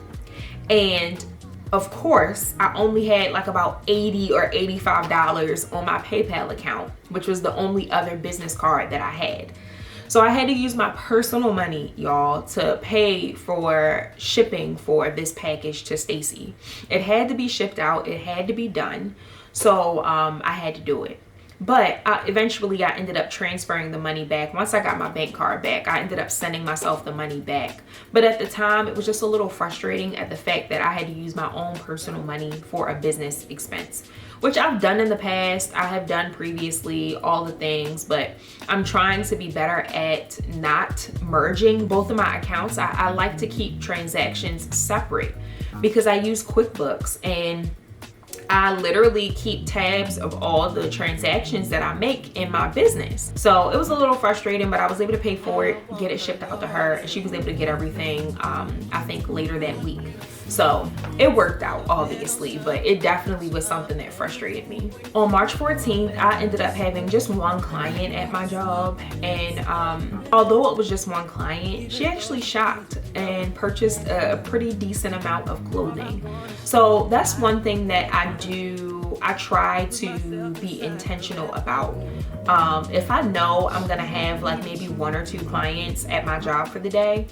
And of course, I only had about $80 or $85 on my PayPal account, which was the only other business card that I had. So I had to use my personal money, y'all, to pay for shipping for this package to Stacy. It had to be shipped out. It had to be done. So I had to do it. But eventually I ended up transferring the money back. Once I got my bank card back, I ended up sending myself the money back. But at the time, it was just a little frustrating at the fact that I had to use my own personal money for a business expense, which I've done in the past. I have done previously, all the things, but I'm trying to be better at not merging both of my accounts. I like to keep transactions separate because I use QuickBooks and I literally keep tabs of all the transactions that I make in my business. So it was a little frustrating, but I was able to pay for it, get it shipped out to her, and she was able to get everything, I think, later that week. So it worked out, obviously, but it definitely was something that frustrated me. On March 14th, I ended up having just one client at my job. And although it was just one client, she actually shopped and purchased a pretty decent amount of clothing. So that's one thing that I try to be intentional about. If I know I'm gonna have maybe 1 or 2 clients at my job for the day,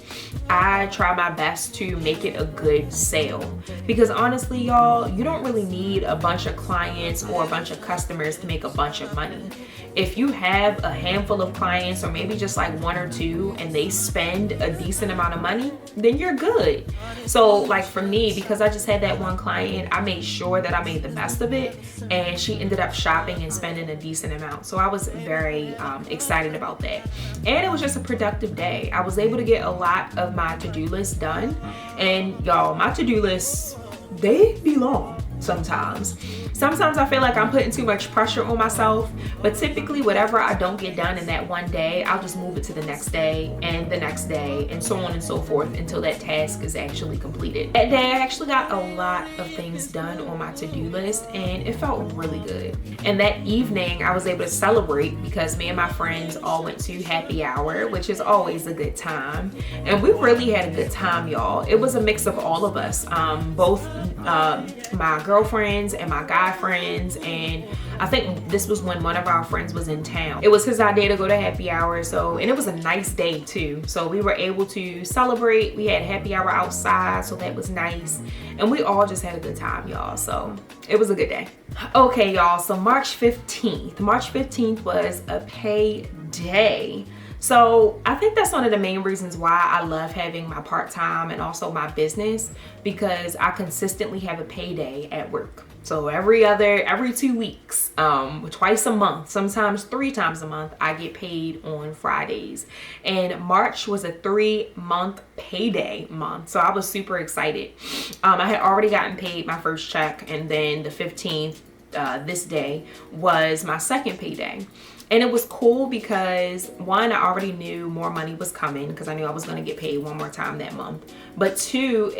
I try my best to make it a good sale. Because honestly, y'all, you don't really need a bunch of clients or a bunch of customers to make a bunch of money. If you have a handful of clients or maybe just 1 or 2 and they spend a decent amount of money, then you're good. So for me, because I just had that one client, I made sure that I made the best of it, and she ended up shopping and spending a decent amount. So I was very excited about that. And it was just a productive day. I was able to get a lot of my to-do list done. And y'all, my to-do lists, they be long sometimes. Sometimes I feel like I'm putting too much pressure on myself, but typically whatever I don't get done in that one day, I'll just move it to the next day and the next day and so on and so forth until that task is actually completed. That day, I actually got a lot of things done on my to-do list and it felt really good. And that evening, I was able to celebrate because me and my friends all went to happy hour, which is always a good time. And we really had a good time, y'all. It was a mix of all of us, both my girlfriends and my guy friends, and I think this was when one of our friends was in town. It was his idea to go to happy hour, and it was a nice day too. So we were able to celebrate. We had happy hour outside, so that was nice. And we all just had a good time, y'all. So it was a good day. Okay, y'all, so March 15th. March 15th was a pay day. So I think that's one of the main reasons why I love having my part-time and also my business, because I consistently have a payday at work. So every 2 weeks, twice a month, sometimes 3 times a month, I get paid on Fridays. And March was a 3-month payday month. So I was super excited. I had already gotten paid my first check, and then the 15th, this day, was my second payday. And it was cool because, one, I already knew more money was coming because I knew I was going to get paid one more time that month. But 2,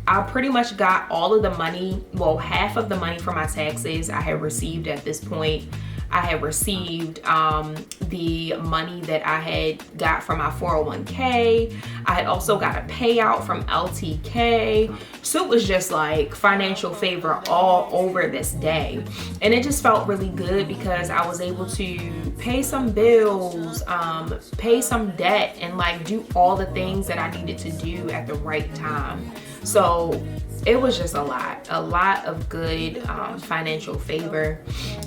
I pretty much got all of the money, well, half of the money for my taxes I had received at this point. I had received the money that I had got from my 401k. I had also got a payout from LTK. So it was just like financial favor all over this day. And it just felt really good because I was able to pay some bills, pay some debt, and like do all the things that I needed to do at the right time. So it was just a lot of good financial favor,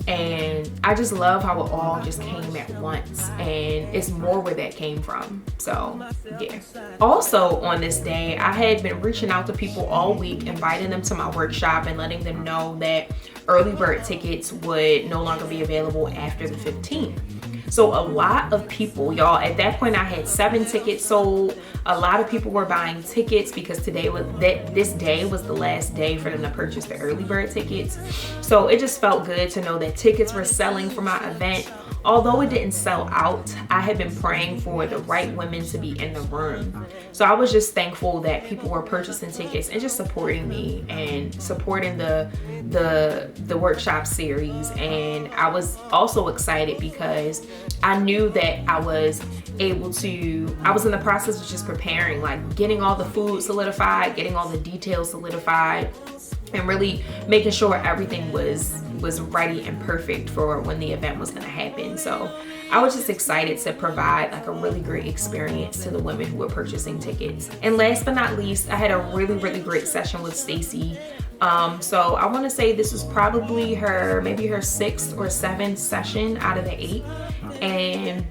and I just love how it all just came at once, and it's more where that came from. So yeah. Also on this day, I had been reaching out to people all week, inviting them to my workshop and letting them know that early bird tickets would no longer be available after the 15th. So a lot of people, y'all, at that point I had 7 tickets sold. A lot of people were buying tickets because this day was the last day for them to purchase the early bird tickets. So it just felt good to know that tickets were selling for my event. Although it didn't sell out, I had been praying for the right women to be in the room. So I was just thankful that people were purchasing tickets and just supporting me and supporting the workshop series. And I was also excited because I knew that I was in the process of just preparing, like getting all the food solidified, getting all the details solidified, and really making sure everything was ready and perfect for when the event was going to happen. So I was just excited to provide like a really great experience to the women who were purchasing tickets. And last but not least, I had a really great session with Stacy. So I want to say this was probably maybe her 6th or 7th session out of the 8. And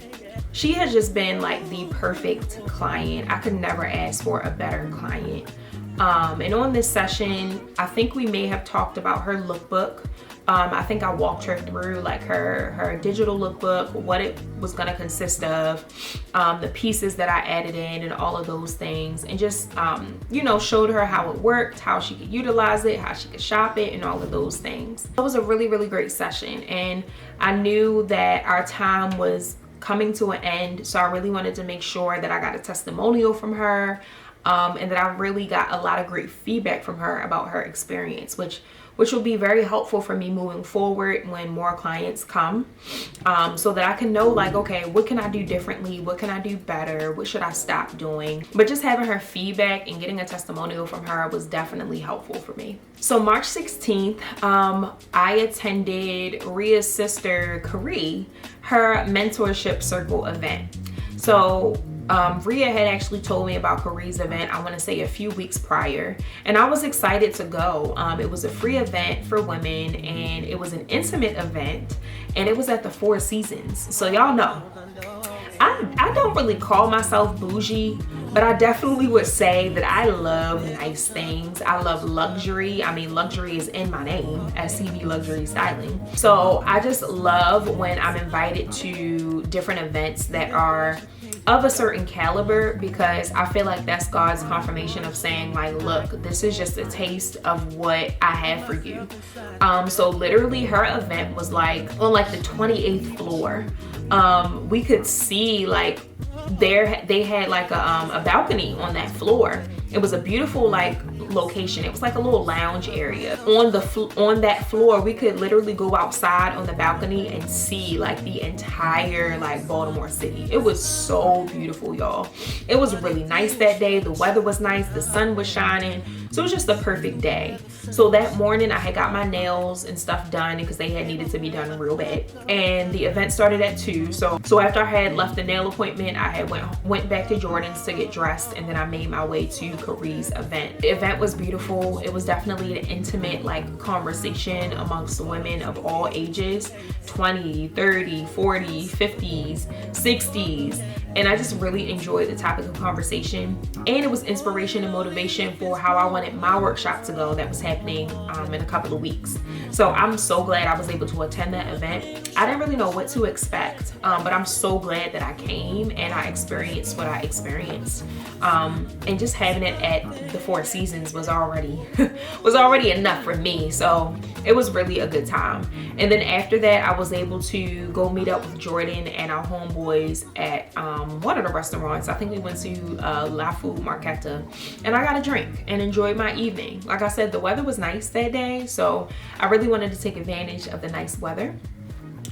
she has just been like the perfect client. I could never ask for a better client. And on this session, I think we may have talked about her lookbook. I think I walked her through like her digital lookbook, what it was going to consist of, the pieces that I added in and all of those things, and just, showed her how it worked, how she could utilize it, how she could shop it, and all of those things. It was a really great session, and I knew that our time was coming to an end, so I really wanted to make sure that I got a testimonial from her, and that I really got a lot of great feedback from her about her experience, which will be very helpful for me moving forward when more clients come, so that I can know like, okay, what can I do differently? What can I do better? What should I stop doing? But just having her feedback and getting a testimonial from her was definitely helpful for me. So March 16th, I attended Ria's sister, Kari, her mentorship circle event. So Ria had actually told me about Kari's event, I want to say a few weeks prior, and I was excited to go. It was a free event for women, and it was an intimate event, and it was at the Four Seasons. So y'all know, I don't really call myself bougie, but I definitely would say that I love nice things. I love luxury. I mean, luxury is in my name, SCB Luxury Styling. So I just love when I'm invited to different events that are of a certain caliber, because I feel like that's God's confirmation of saying like, look, this is just a taste of what I have for you. So literally her event was like on like the 28th floor. We could see like they had like a balcony on that floor. It was a beautiful like location. It was like a little lounge area. On that floor, we could literally go outside on the balcony and see like the entire like Baltimore city. It was so beautiful, y'all. It was really nice that day. The weather was nice. The sun was shining. So it was just the perfect day. So that morning I had got my nails and stuff done because they had needed to be done real bad. And the event started at 2. So after I had left the nail appointment, I had went back to Jordan's to get dressed, and then I made my way to Carrie's event. The event was beautiful. It was definitely an intimate like conversation amongst women of all ages, 20, 30, 40, 50s, 60s. And I just really enjoyed the topic of conversation, and it was inspiration and motivation for how I wanted my workshop to go that was happening in a couple of weeks. So I'm so glad I was able to attend that event. I didn't really know what to expect, but I'm so glad that I came and I experienced what I experienced. And just having it at the Four Seasons was already enough for me. So it was really a good time. And then after that, I was able to go meet up with Jordan and our homeboys at one of the restaurants. I think we went to La Food Marquetta, and I got a drink and enjoyed my evening. Like I said, the weather was nice that day, so I really wanted to take advantage of the nice weather.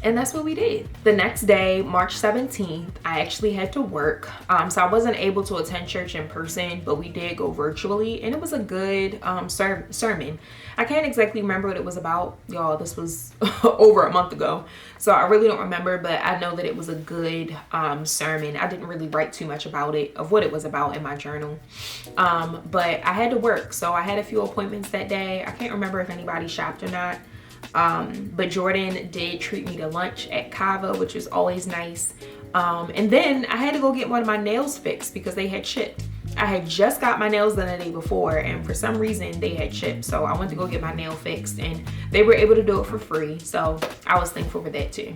And that's what we did. The next day, March 17th, I actually had to work. So I wasn't able to attend church in person, but we did go virtually, and it was a good sermon. I can't exactly remember what it was about. Y'all, this was over a month ago. So I really don't remember, but I know that it was a good sermon. I didn't really write too much about it, of what it was about in my journal. But I had to work. So I had a few appointments that day. I can't remember if anybody shopped or not. But Jordan did treat me to lunch at Kava, which was always nice. And then I had to go get one of my nails fixed because they had chipped. I had just got my nails done the day before, and for some reason they had chipped. So I went to go get my nail fixed, and they were able to do it for free. So I was thankful for that too.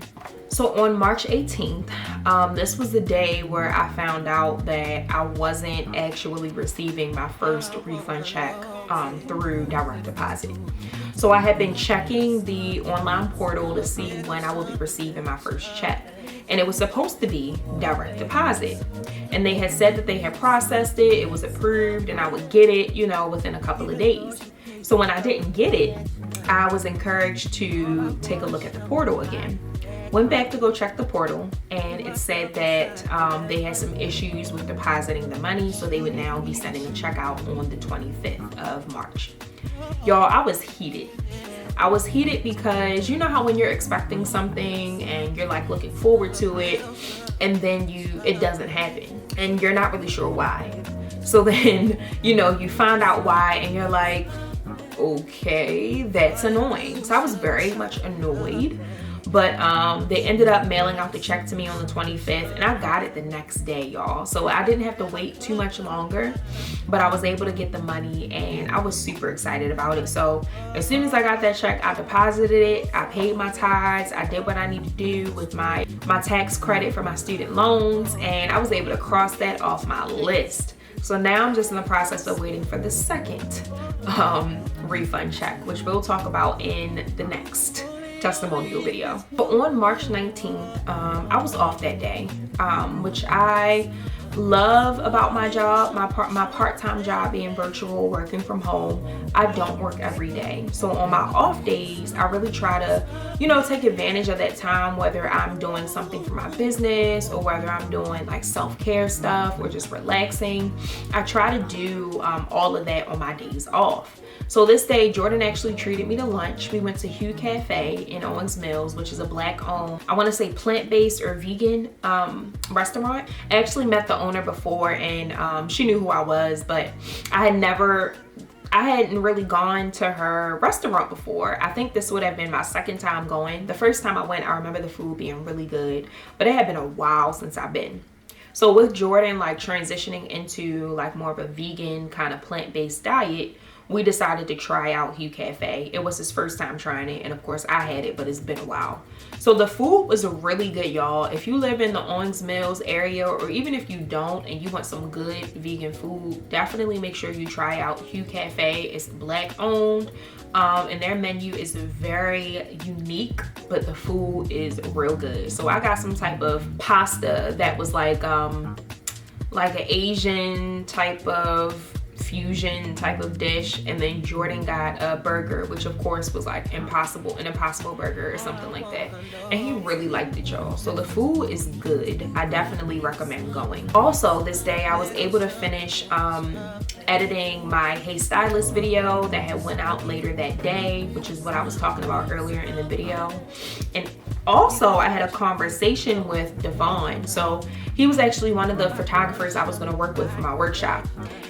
So on March 18th, this was the day where I found out that I wasn't actually receiving my first refund check through direct deposit. So I had been checking the online portal to see when I would be receiving my first check. And it was supposed to be direct deposit. And they had said that they had processed it, it was approved, and I would get it, within a couple of days. So when I didn't get it, I was encouraged to take a look at the portal again. Went back to go check the portal, and it said that they had some issues with depositing the money, so they would now be sending a check out on the 25th of March. Y'all, I was heated. I was heated because you know how when you're expecting something and you're like looking forward to it, and then it doesn't happen and you're not really sure why. So then, you find out why and you're like, okay, that's annoying. So I was very much annoyed. But they ended up mailing out the check to me on the 25th, and I got it the next day, y'all. So I didn't have to wait too much longer, but I was able to get the money, and I was super excited about it. So as soon as I got that check, I deposited it, I paid my tithes, I did what I need to do with my tax credit for my student loans, and I was able to cross that off my list. So now I'm just in the process of waiting for the second refund check, which we'll talk about in the next testimonial video. But on March 19th, I was off that day, which I love about my job, my part-time job being virtual, working from home. I don't work every day. So on my off days, I really try to, take advantage of that time, whether I'm doing something for my business or whether I'm doing like self-care stuff or just relaxing. I try to do all of that on my days off. So this day, Jordan actually treated me to lunch. We went to Hue Cafe in Owings Mills, which is a Black-owned, I want to say plant-based or vegan restaurant. I actually met the owner before, and she knew who I was, but I hadn't really gone to her restaurant before. I think this would have been my second time going. The first time I went, I remember the food being really good, but it had been a while since I've been. So with Jordan like transitioning into like more of a vegan kind of plant-based diet, we decided to try out Hue Cafe. It was his first time trying it, and of course I had it, but it's been a while. So the food was really good, y'all. If you live in the Owings Mills area, or even if you don't and you want some good vegan food, definitely make sure you try out Hue Cafe. It's Black-owned, and their menu is very unique, but the food is real good. So I got some type of pasta that was like an Asian type of fusion type of dish, and then Jordan got a burger, which of course was like an impossible burger or something like that, and he really liked it, y'all. So the food is good. I definitely recommend going. Also, this day I was able to finish editing my Hey Stylist video that had went out later that day, which is what I was talking about earlier in the video. And also I had a conversation with Devon. So he was actually one of the photographers I was going to work with for my workshop.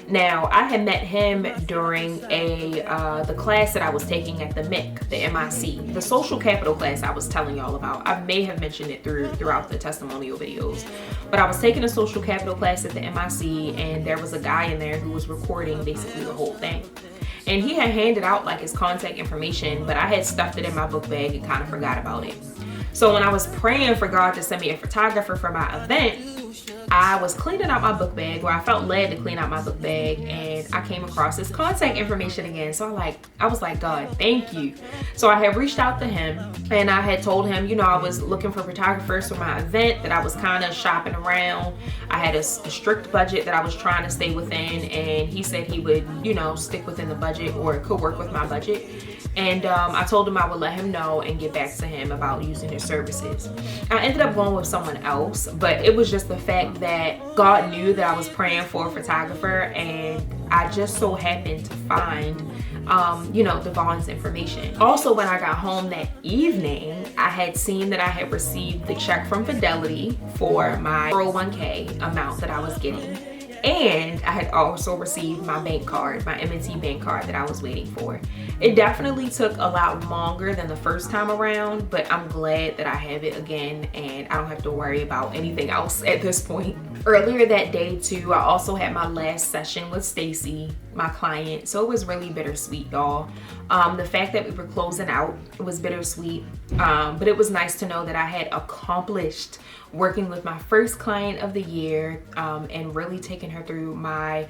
Now, I had met him during the class that I was taking at the MIC, the MIC, the social capital class I was telling y'all about. I may have mentioned it throughout the testimonial videos, but I was taking a social capital class at the MIC, and there was a guy in there who was recording basically the whole thing. And he had handed out like his contact information, but I had stuffed it in my book bag and kind of forgot about it. So when I was praying for God to send me a photographer for my event, I was cleaning out my book bag, or I felt led to clean out my book bag, and I came across his contact information again. So I was like, God, thank you. So I had reached out to him, and I had told him, you know, I was looking for photographers for my event, that I was kind of shopping around. I had a strict budget that I was trying to stay within, and he said he would, you know, stick within the budget, or could work with my budget. And I told him I would let him know and get back to him about using his services. I ended up going with someone else, but it was just the fact that God knew that I was praying for a photographer, and I just so happened to find you know, Devon's information. Also, when I got home that evening, I had seen that I had received the check from Fidelity for my 401k amount that I was getting. And I had also received my bank card, my M&T bank card that I was waiting for. It definitely took a lot longer than the first time around, but I'm glad that I have it again, and I don't have to worry about anything else at this point. Earlier that day too, I also had my last session with Stacy, my client, so it was really bittersweet, y'all. The fact that we were closing out, it was bittersweet, but it was nice to know that I had accomplished working with my first client of the year, and really taking her through my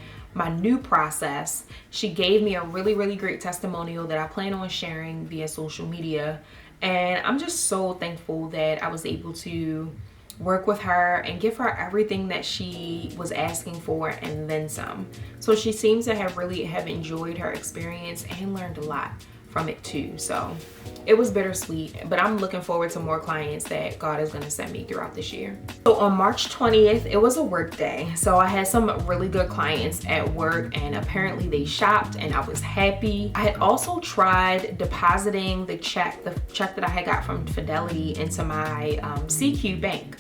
new process. She gave me a really great testimonial that I plan on sharing via social media, and I'm just so thankful that I was able to work with her and give her everything that she was asking for and then some. So she seems to have really enjoyed her experience and learned a lot from it too. So it was bittersweet, but I'm looking forward to more clients that God is going to send me throughout this year. So on March 20th, it was a work day. So I had some really good clients at work, and apparently they shopped, and I was happy. I had also tried depositing the check that I had got from Fidelity into my CQ bank.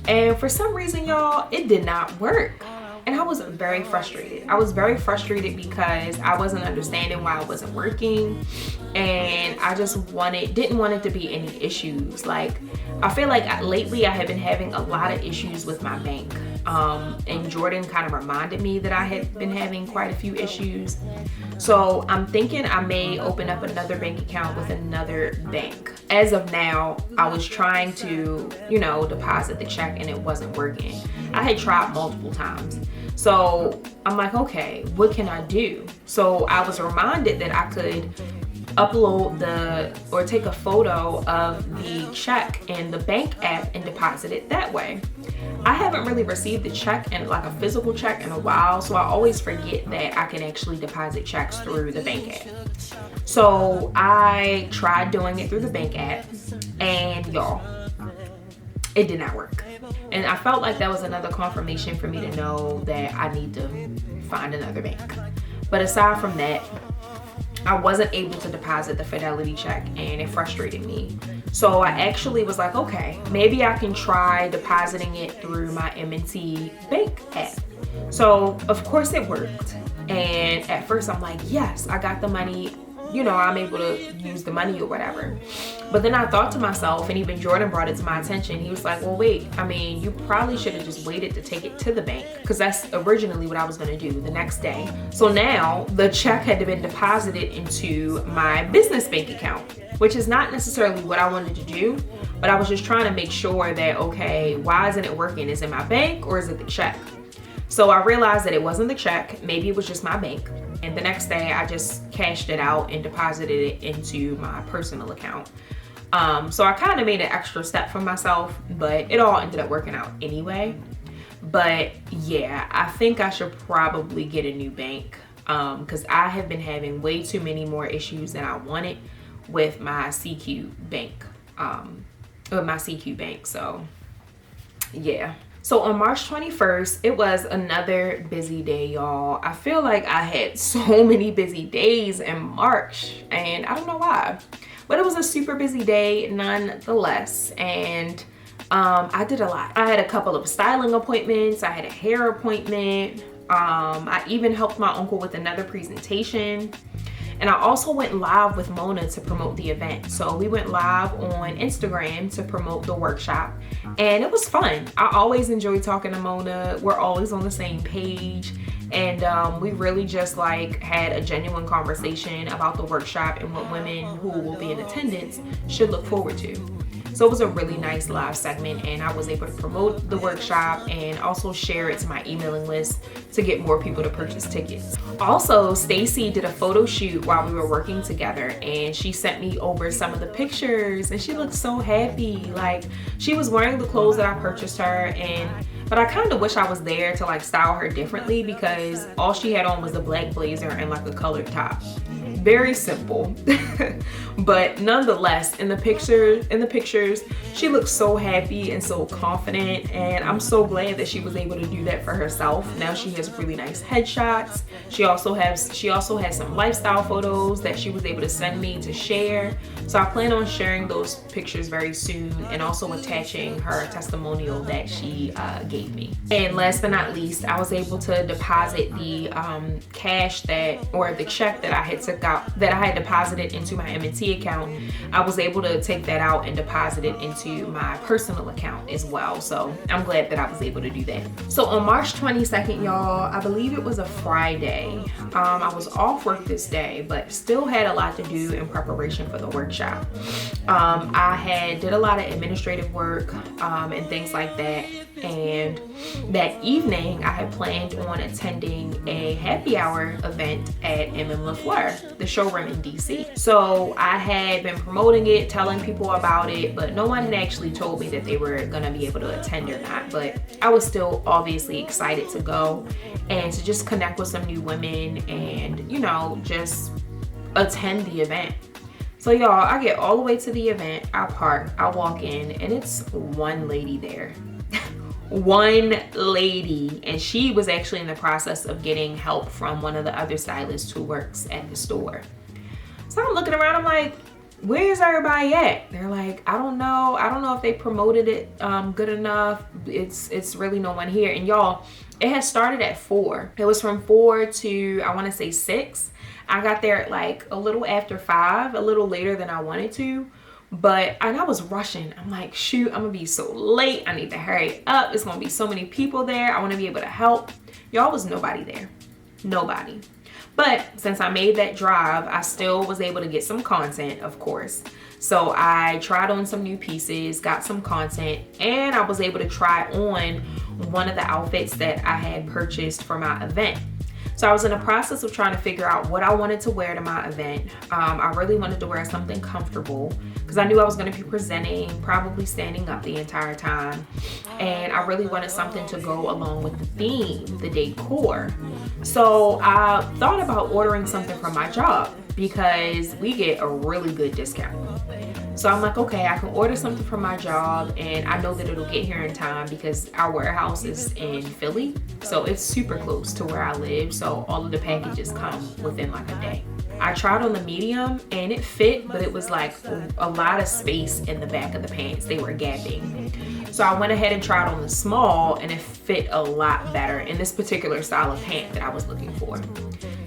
And for some reason, y'all, it did not work. And I was very frustrated. I was very frustrated because I wasn't understanding why it wasn't working, and I just didn't want it to be any issues. Like, I feel like lately I have been having a lot of issues with my bank, and Jordan kind of reminded me that I had been having quite a few issues. So I'm thinking I may open up another bank account with another bank. As of now, I was trying to, you know, deposit the check, and it wasn't working. I had tried multiple times. So I'm like, okay, what can I do? So I was reminded that I could upload or take a photo of the check in the bank app and deposit it that way. I haven't really received the check, and like a physical check, in a while, so I always forget that I can actually deposit checks through the bank app. So I tried doing it through the bank app, and y'all, it did not work. And I felt like that was another confirmation for me to know that I need to find another bank. But aside from that, I wasn't able to deposit the Fidelity check, and it frustrated me. So I actually was like, okay, maybe I can try depositing it through my M&T bank app. So of course it worked. And at first I'm like, yes, I got the money. You know, I'm able to use the money or whatever. But then I thought to myself, and even Jordan brought it to my attention, he was like, well, wait, I mean, you probably should have just waited to take it to the bank, because that's originally what I was going to do the next day. So now the check had been deposited into my business bank account, which is not necessarily what I wanted to do, but I was just trying to make sure that, okay, why isn't it working? Is it my bank or is it the check? So I realized that it wasn't the check, maybe it was just my bank. And the next day I just cashed it out and deposited it into my personal account. So I kind of made an extra step for myself, but it all ended up working out anyway. But yeah, I think I should probably get a new bank. because I have been having way too many more issues than I wanted with my CQ bank. So yeah. So on March 21st, it was another busy day, y'all. I feel like I had so many busy days in March, and I don't know why, but it was a super busy day nonetheless. And I did a lot. I had a couple of styling appointments. I had a hair appointment. I even helped my uncle with another presentation. And I also went live with Mona to promote the event. So we went live on Instagram to promote the workshop, and it was fun. I always enjoy talking to Mona. We're always on the same page, and we really just like had a genuine conversation about the workshop and what women who will be in attendance should look forward to. So it was a really nice live segment, and I was able to promote the workshop and also share it to my emailing list to get more people to purchase tickets. Also, Stacy did a photo shoot while we were working together, and she sent me over some of the pictures, and she looked so happy. Like, she was wearing the clothes that I purchased her, but I kind of wish I was there to like style her differently, because all she had on was a black blazer and like a colored top. Very simple. But nonetheless, in the pictures, she looked so happy and so confident, and I'm so glad that she was able to do that for herself. Now she has really nice headshots. She also has some lifestyle photos that she was able to send me to share. So I plan on sharing those pictures very soon, and also attaching her testimonial that she gave me. And last but not least, I was able to deposit the cash the check that I had deposited into my M&T account. I was able to take that out and deposit it into my personal account as well. So I'm glad that I was able to do that. So on March 22nd, y'all, I believe it was a Friday. I was off work this day, but still had a lot to do in preparation for the workshop. I did a lot of administrative work and things like that. And that evening, I had planned on attending a happy hour event at MM LaFleur, the showroom in DC. So I had been promoting it, telling people about it, but no one had actually told me that they were gonna be able to attend or not. But I was still obviously excited to go and to just connect with some new women and, you know, just attend the event. So y'all, I get all the way to the event, I park, I walk in, and it's one lady there. One lady, and she was actually in the process of getting help from one of the other stylists who works at the store. So I'm looking around, I'm like, where's everybody at? They're like, I don't know if they promoted it good enough. It's really no one here. And y'all, it had started at 4. It was from 4 to, I want to say 6. I got there at like a little after 5, a little later than I wanted to. And I was rushing. I'm like, shoot, I'm gonna be so late. I need to hurry up. It's gonna be so many people there. I want to be able to help. Y'all, was nobody there. Nobody. But since I made that drive, I still was able to get some content, of course. So I tried on some new pieces, got some content, and I was able to try on one of the outfits that I had purchased for my event. So I was in the process of trying to figure out what I wanted to wear to my event. I really wanted to wear something comfortable because I knew I was going to be presenting, probably standing up the entire time. And I really wanted something to go along with the theme, the decor. So I thought about ordering something from my job because we get a really good discount. So I'm like, okay, I can order something from my job, and I know that it'll get here in time because our warehouse is in Philly. So it's super close to where I live. So all of the packages come within like a day. I tried on the medium and it fit, but it was like a lot of space in the back of the pants. They were gapping. So I went ahead and tried on the small, and it fit a lot better in this particular style of pant that I was looking for.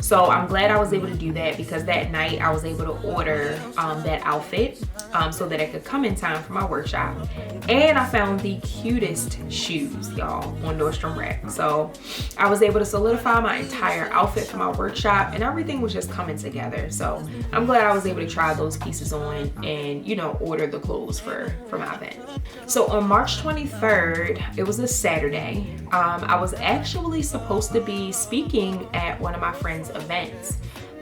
So I'm glad I was able to do that because that night I was able to order that outfit so that it could come in time for my workshop. And I found the cutest shoes, y'all, on Nordstrom Rack. So I was able to solidify my entire outfit for my workshop, and everything was just coming together. So I'm glad I was able to try those pieces on and, you know, order the clothes for my event. So on March 23rd, it was a Saturday. I was actually supposed to be speaking at one of my friend's events,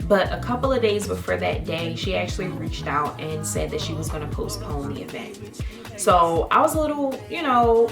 but a couple of days before that day, she actually reached out and said that she was going to postpone the event. So I was a little, you know,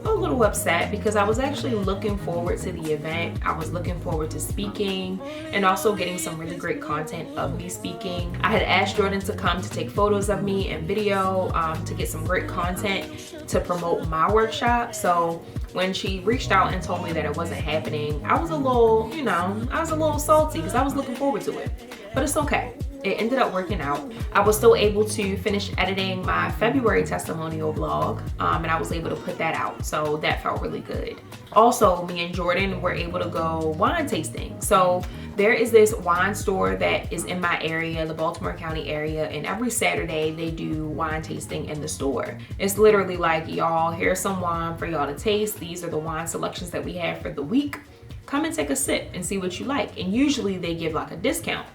a little upset because I was actually looking forward to the event. I was looking forward to speaking and also getting some really great content of me speaking. I had asked Jordan to come to take photos of me and video to get some great content to promote my workshop. So when she reached out and told me that it wasn't happening, I was a little, I was a little salty because I was looking forward to it. But it's okay. It ended up working out. I was still able to finish editing my February testimonial vlog, and I was able to put that out. So that felt really good. Also, me and Jordan were able to go wine tasting. So there is this wine store that is in my area, the Baltimore County area, and every Saturday they do wine tasting in the store. It's literally like, y'all, here's some wine for y'all to taste. These are the wine selections that we have for the week. Come and take a sip and see what you like. And usually they give like a discount.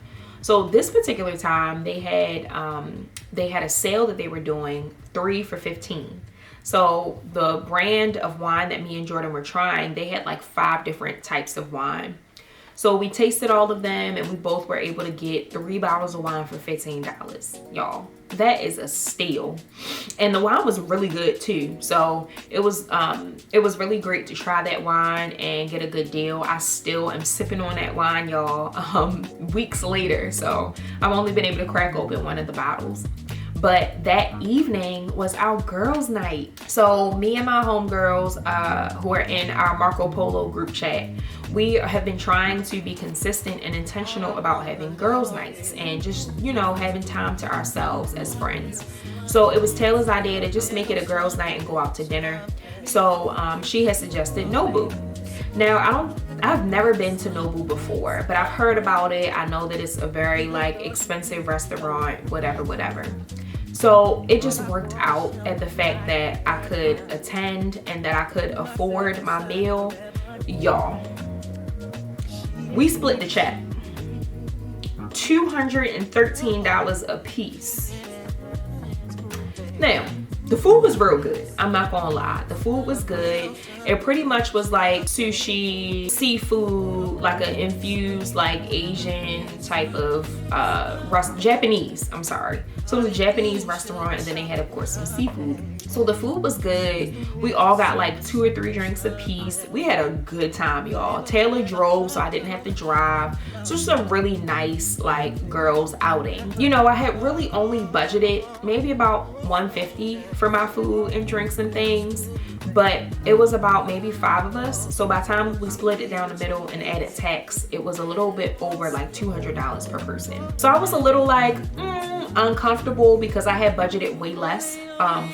So this particular time they had a sale that they were doing 3 for $15. So the brand of wine that me and Jordan were trying, they had like 5 different types of wine. So we tasted all of them and we both were able to get 3 bottles of wine for $15, y'all. That is a steal. And the wine was really good too. So it was really great to try that wine and get a good deal. I still am sipping on that wine, y'all, weeks later. So I've only been able to crack open one of the bottles. But that evening was our girls' night. So me and my homegirls who are in our Marco Polo group chat, we have been trying to be consistent and intentional about having girls' nights and just, having time to ourselves as friends. So it was Taylor's idea to just make it a girls' night and go out to dinner. So she has suggested Nobu. Now, I've never been to Nobu before, but I've heard about it. I know that it's a very expensive restaurant, whatever. So it just worked out at the fact that I could attend and that I could afford my meal. Y'all, we split the check. $213 a piece. Now, the food was real good. I'm not gonna lie. The food was good. It pretty much was like sushi, seafood, like an infused Asian type of Japanese, I'm sorry. So it was a Japanese restaurant and then they had of course some seafood. So the food was good. We all got 2 or 3 drinks apiece. We had a good time, y'all. Taylor drove so I didn't have to drive. So it's a really nice girls outing. I had really only budgeted maybe about $150 for my food and drinks and things, but it was about maybe 5 of us. So by the time we split it down the middle and added tax, it was a little bit over $200 per person. So I was a little uncomfortable because I had budgeted way less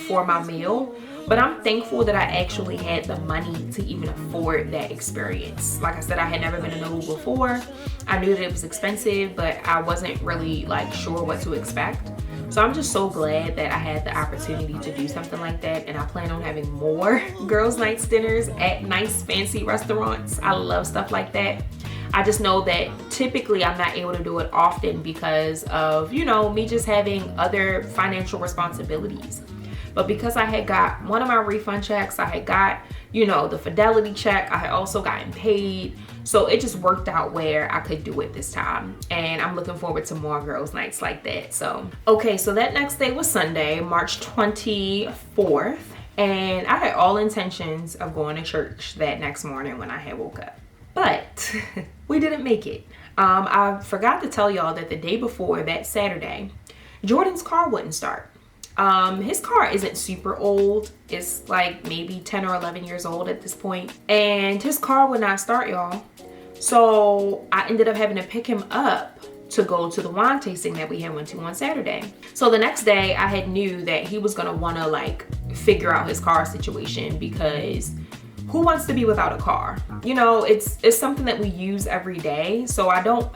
for my meal, but I'm thankful that I actually had the money to even afford that experience. Like I said, I had never been to Nobu before. I knew that it was expensive, but I wasn't really sure what to expect. So I'm just so glad that I had the opportunity to do something like that, and I plan on having more girls' nights dinners at nice fancy restaurants. I love stuff like that. I just know that typically I'm not able to do it often because of, me just having other financial responsibilities. But because I had got one of my refund checks, I had got, the fidelity check, I had also gotten paid. So it just worked out where I could do it this time. And I'm looking forward to more girls' nights like that. So, okay, so that next day was Sunday, March 24th. And I had all intentions of going to church that next morning when I had woke up. But we didn't make it. I forgot to tell y'all that the day before, that Saturday, Jordan's car wouldn't start. His car isn't super old. It's maybe 10 or 11 years old at this point. And his car would not start, y'all. So I ended up having to pick him up to go to the wine tasting that we had went to on Saturday. So the next day I had knew that he was gonna wanna figure out his car situation because who wants to be without a car? It's something that we use every day. So I don't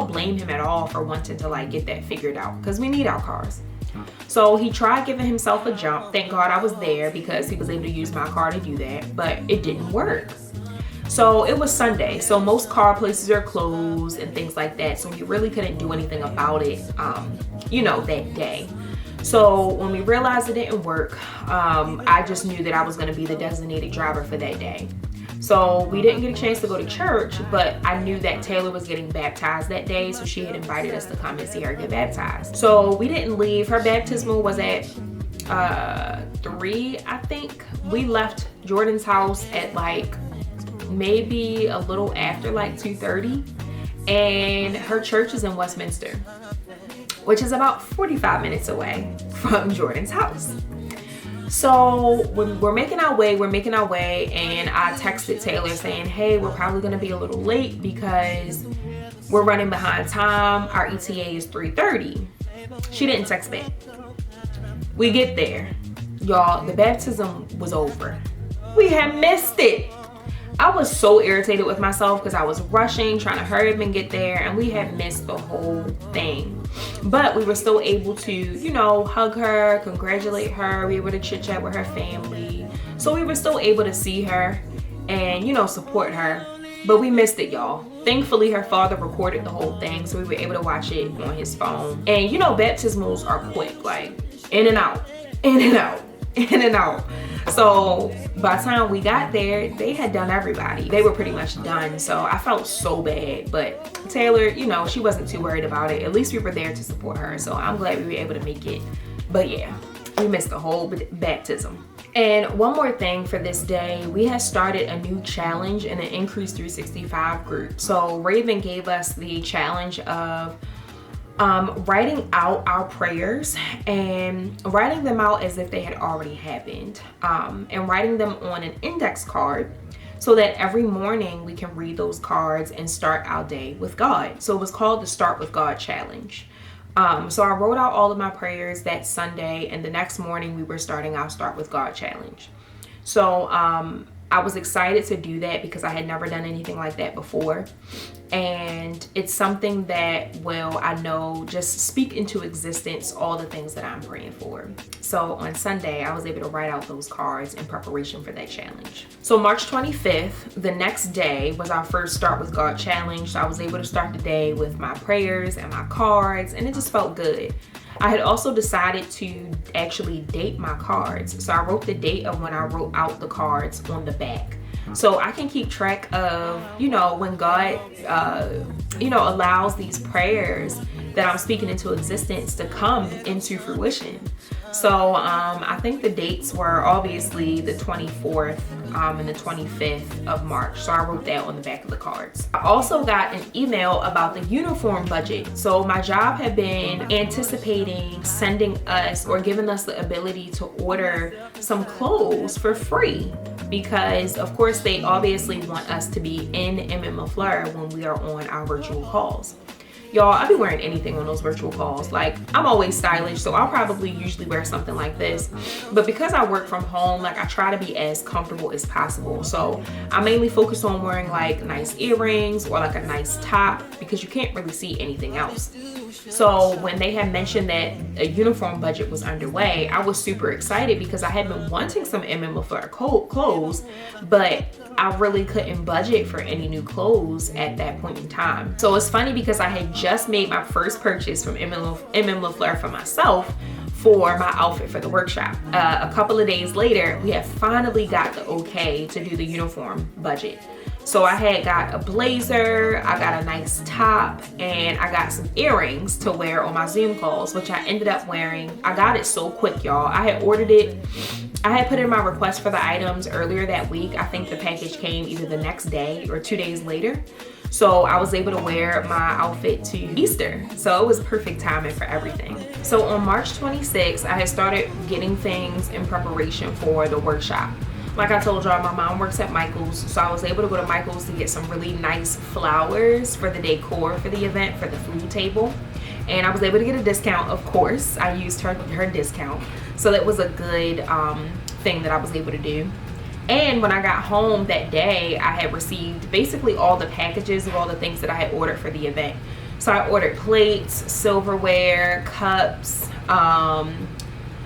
blame him at all for wanting to get that figured out because we need our cars. So he tried giving himself a jump. Thank God I was there because he was able to use my car to do that, but it didn't work. So it was Sunday, so most car places are closed and things like that. So we really couldn't do anything about it, that day. So when we realized it didn't work, I just knew that I was gonna be the designated driver for that day. So we didn't get a chance to go to church, but I knew that Taylor was getting baptized that day, so she had invited us to come and see her get baptized. So we didn't leave. Her baptismal was at 3, I think. We left Jordan's house at like maybe a little after like 2:30, and her church is in Westminster, which is about 45 minutes away from Jordan's house. So when we're making our way, and I texted Taylor saying, hey, we're probably gonna be a little late because we're running behind time. Our ETA is 3:30. She didn't text back. We get there. Y'all, the baptism was over. We had missed it. I was so irritated with myself because I was rushing, trying to hurry up and get there, and we had missed the whole thing. But we were still able to, you know, hug her, congratulate her, be able to chit chat with her family. So we were still able to see her and, you know, support her. But we missed it, y'all. Thankfully, her father recorded the whole thing, so we were able to watch it on his phone. And, you know, baptismals are quick, like in and out, in and out, in and out. So by the time we got there, they had done everybody. They were pretty much done. So I felt so bad. But Taylor, you know, she wasn't too worried about it. At least we were there to support her. So I'm glad we were able to make it. But yeah, we missed the whole baptism. And one more thing for this day, we have started a new challenge in an Increase 365 group. So Raven gave us the challenge of writing out our prayers and writing them out as if they had already happened, and writing them on an index card so that every morning we can read those cards and start our day with God. So it was called the Start with God Challenge. So I wrote out all of my prayers that Sunday, and the next morning we were starting our Start with God Challenge. So I was excited to do that because I had never done anything like that before. And it's something that will, I know, just speak into existence all the things that I'm praying for. So on Sunday, I was able to write out those cards in preparation for that challenge. So March 25th, the next day, was our first Start with God Challenge. So I was able to start the day with my prayers and my cards, and it just felt good. I had also decided to actually date my cards. So I wrote the date of when I wrote out the cards on the back. So I can keep track of, you know, when God, you know, allows these prayers that I'm speaking into existence to come into fruition. So I think the dates were obviously the 24th and the 25th of March. So I wrote that on the back of the cards. I also got an email about the uniform budget. So my job had been anticipating sending us or giving us the ability to order some clothes for free, because of course they obviously want us to be in Emmett LaFleur when we are on our virtual calls. Y'all, I'll be wearing anything on those virtual calls. Like, I'm always stylish, so I'll probably usually wear something like this. But because I work from home, like, I try to be as comfortable as possible. So I mainly focus on wearing like nice earrings or like a nice top, because you can't really see anything else. So when they had mentioned that a uniform budget was underway, I was super excited because I had been wanting some Emmett LaFleur clothes, but I really couldn't budget for any new clothes at that point in time. So it's funny because I had just made my first purchase from Emmett LaFleur for myself for my outfit for the workshop. A couple of days later, we had finally got the okay to do the uniform budget. So I had got a blazer, I got a nice top, and I got some earrings to wear on my Zoom calls, which I ended up wearing. I got it so quick, y'all. I had ordered it. I had put in my request for the items earlier that week. I think the package came either the next day or 2 days later. So I was able to wear my outfit to Easter. So it was perfect timing for everything. So on March 26th, I had started getting things in preparation for the workshop. Like I told y'all, my mom works at Michael's, so I was able to go to Michael's to get some really nice flowers for the decor for the event, for the food table. And I was able to get a discount, of course. I used her discount. So that was a good thing that I was able to do. And when I got home that day, I had received basically all the packages of all the things that I had ordered for the event. So I ordered plates, silverware, cups,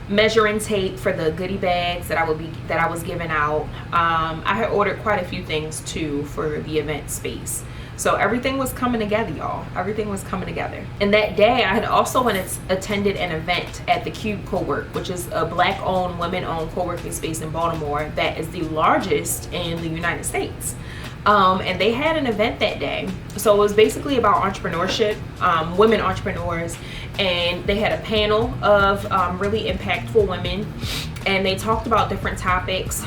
measuring tape for the goodie bags that I was giving out. I had ordered quite a few things too for the event space. So everything was coming together, y'all. Everything was coming together. And that day, I had also attended an event at the Cube Co-work, which is a Black-owned, women-owned co-working space in Baltimore that is the largest in the United States. And they had an event that day. So it was basically about entrepreneurship, women entrepreneurs, and they had a panel of really impactful women and they talked about different topics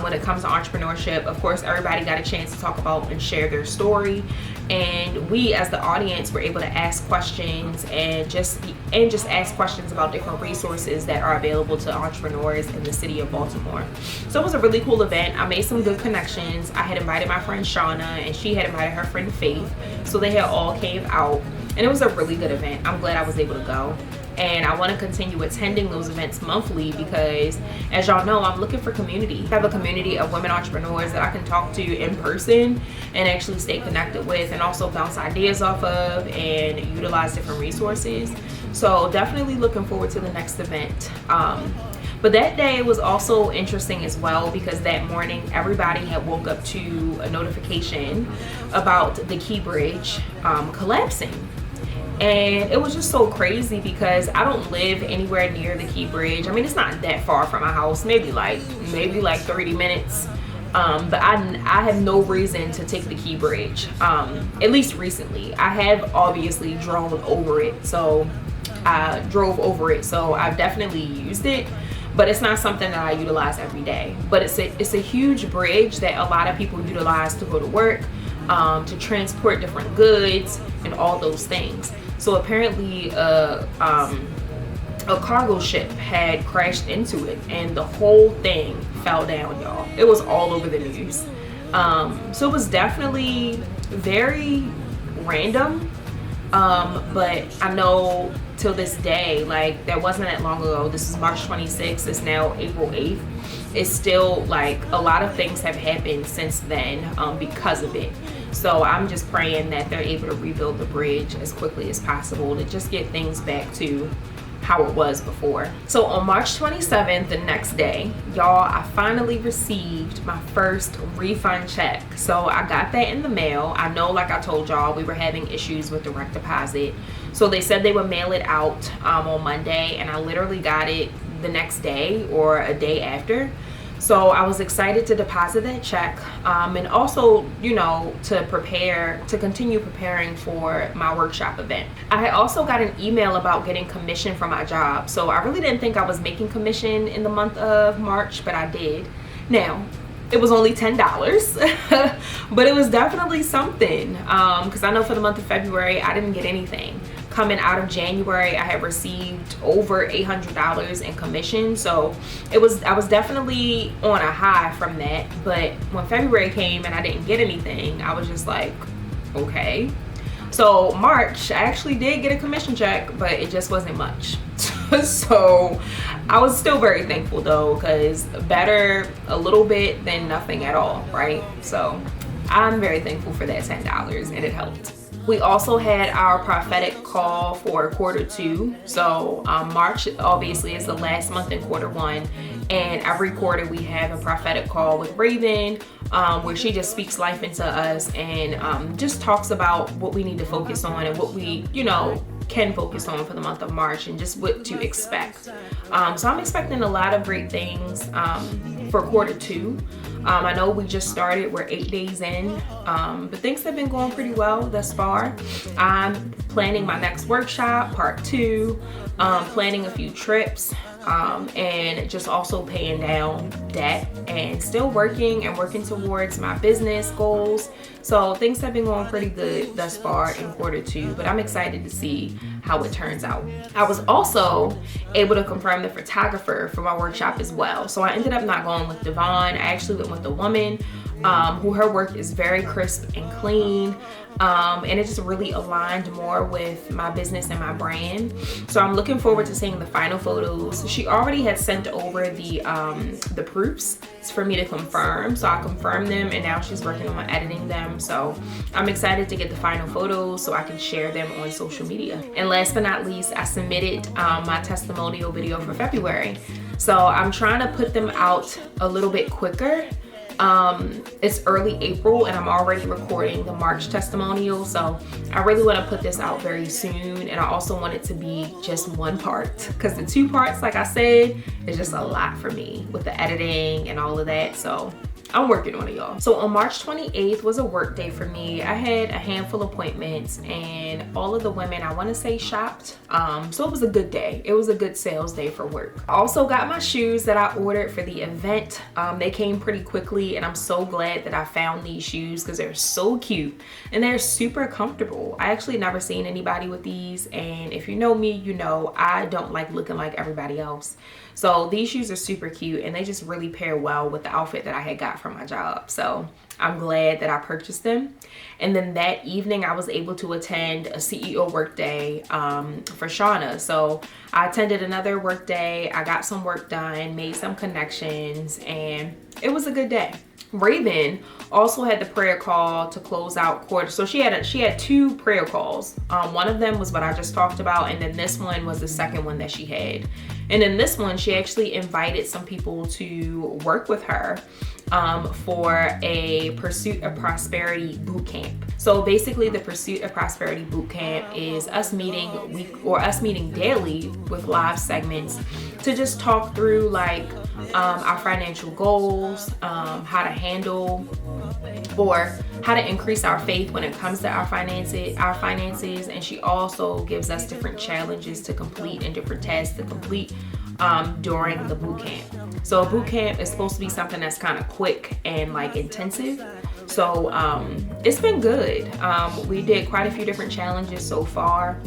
when it comes to entrepreneurship. Of course, everybody got a chance to talk about and share their story, and we as the audience were able to ask questions and just ask questions about different resources that are available to entrepreneurs in the city of Baltimore. So it was a really cool event. I made some good connections. I had invited my friend Shauna, and she had invited her friend Faith, so they had all came out, and it was a really good event. I'm glad I was able to go. And I want to continue attending those events monthly because, as y'all know, I'm looking for community. I have a community of women entrepreneurs that I can talk to in person and actually stay connected with, and also bounce ideas off of and utilize different resources. So definitely looking forward to the next event. But that day was also interesting as well because that morning everybody had woke up to a notification about the Key Bridge collapsing. And it was just so crazy because I don't live anywhere near the Key Bridge. I mean, it's not that far from my house, maybe like 30 minutes. But I have no reason to take the Key Bridge, at least recently. I have obviously drove over it, so I've definitely used it, but it's not something that I utilize every day. But it's a huge bridge that a lot of people utilize to go to work, to transport different goods and all those things. So apparently a cargo ship had crashed into it, and the whole thing fell down, y'all. It was all over the news. So it was definitely very random, but I know till this day, like, that wasn't that long ago. This is March 26th. It's now April 8th. It's still like a lot of things have happened since then because of it. So I'm just praying that they're able to rebuild the bridge as quickly as possible to just get things back to how it was before. So on March 27th, the next day, y'all, I finally received my first refund check. So I got that in the mail. I know, like I told y'all, we were having issues with direct deposit. So they said they would mail it out on Monday, and I literally got it the next day or a day after. So I was excited to deposit that check, and also, you know, to continue preparing for my workshop event. I had also got an email about getting commission from my job. So I really didn't think I was making commission in the month of March, but I did. Now, it was only $10, but it was definitely something, because I know for the month of February, I didn't get anything. Coming out of January, I had received over $800 in commission, so I was definitely on a high from that. But when February came and I didn't get anything, I was just like, okay. So March, I actually did get a commission check, but it just wasn't much. So I was still very thankful though, because better a little bit than nothing at all, right? So I'm very thankful for that $10, and it helped. We also had our prophetic call for quarter 2. So March obviously is the last month in quarter 1, and every quarter we have a prophetic call with Raven, where she just speaks life into us and just talks about what we need to focus on and what we, you know, can focus on for the month of March and just what to expect. So I'm expecting a lot of great things for quarter 2. I know we just started, we're 8 days in, but things have been going pretty well thus far. I'm planning my next workshop, part 2, planning a few trips, and just also paying down debt and still working towards my business goals. So things have been going pretty good thus far in quarter 2, but I'm excited to see how it turns out. I was also able to confirm the photographer for my workshop as well. So I ended up not going with Devon. I actually went with a woman who her work is very crisp and clean. And it just really aligned more with my business and my brand. So I'm looking forward to seeing the final photos. She already had sent over the proofs for me to confirm. So I confirmed them, and now she's working on editing them. So I'm excited to get the final photos so I can share them on social media. And last but not least, I submitted my testimonial video for February. So I'm trying to put them out a little bit quicker. It's early April and I'm already recording the March testimonial, so I really want to put this out very soon. And I also want it to be just one part, because the 2 parts, like I said, is just a lot for me with the editing and all of that. So I'm working on it, y'all. So on March 28th was a work day for me. I had a handful of appointments and all of the women, I want to say, shopped. So it was a good day. It was a good sales day for work. I also got my shoes that I ordered for the event. They came pretty quickly, and I'm so glad that I found these shoes because they're so cute and they're super comfortable. I actually never seen anybody with these, and if you know me, you know I don't like looking like everybody else. So these shoes are super cute and they just really pair well with the outfit that I had got from my job. So I'm glad that I purchased them. And then that evening I was able to attend a CEO work day for Shauna. So I attended another work day. I got some work done, made some connections, and it was a good day. Raven also had the prayer call to close out quarter. So she had two prayer calls. One of them was what I just talked about, and then this one was the second one that she had. And in this one, she actually invited some people to work with her for a Pursuit of Prosperity boot camp. So basically the Pursuit of Prosperity boot camp is us meeting daily with live segments to just talk through like our financial goals, how to handle or how to increase our faith when it comes to our finances. And she also gives us different challenges to complete and different tasks to complete during the boot camp. So a boot camp is supposed to be something that's kind of quick and like intensive. So it's been good. We did quite a few different challenges so far,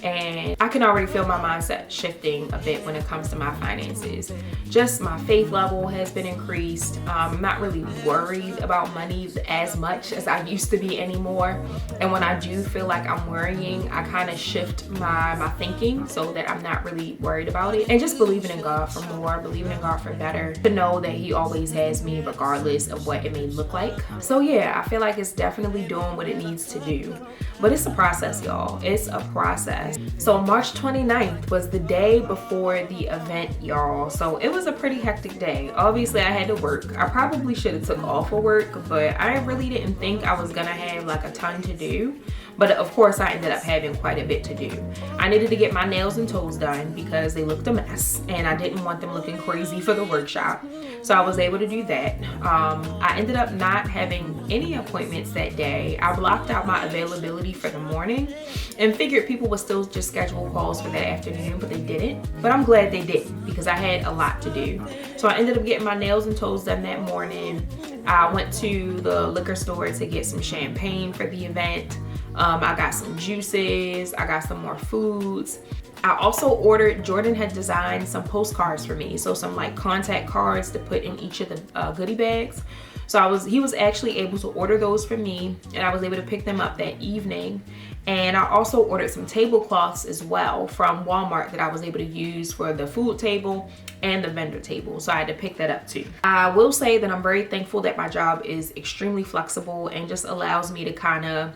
and I can already feel my mindset shifting a bit when it comes to my finances. Just my faith level has been increased. I'm not really worried about money as much as I used to be anymore. And when I do feel like I'm worrying, I kind of shift my thinking so that I'm not really worried about it. And just believing in God for more, believing in God for better, to know that He always has me regardless of what it may look like. So yeah, I feel like it's definitely doing what it needs to do. But it's a process, y'all. It's a process. So March 29th was the day before the event, y'all. So it was a pretty hectic day. Obviously, I had to work. I probably should have took off of work, but I really didn't think I was gonna have like a ton to do. But of course, I ended up having quite a bit to do. I needed to get my nails and toes done because they looked a mess and I didn't want them looking crazy for the workshop. So I was able to do that. I ended up not having any appointments that day. I blocked out my availability for the morning and figured people would still just schedule calls for that afternoon, but they didn't. But I'm glad they didn't because I had a lot to do. So I ended up getting my nails and toes done that morning. I went to the liquor store to get some champagne for the event. I got some juices, I got some more foods. I also ordered, Jordan had designed some postcards for me. So some like contact cards to put in each of the goodie bags. So he was actually able to order those for me, and I was able to pick them up that evening. And I also ordered some tablecloths as well from Walmart that I was able to use for the food table and the vendor table. So I had to pick that up too. I will say that I'm very thankful that my job is extremely flexible and just allows me to kind of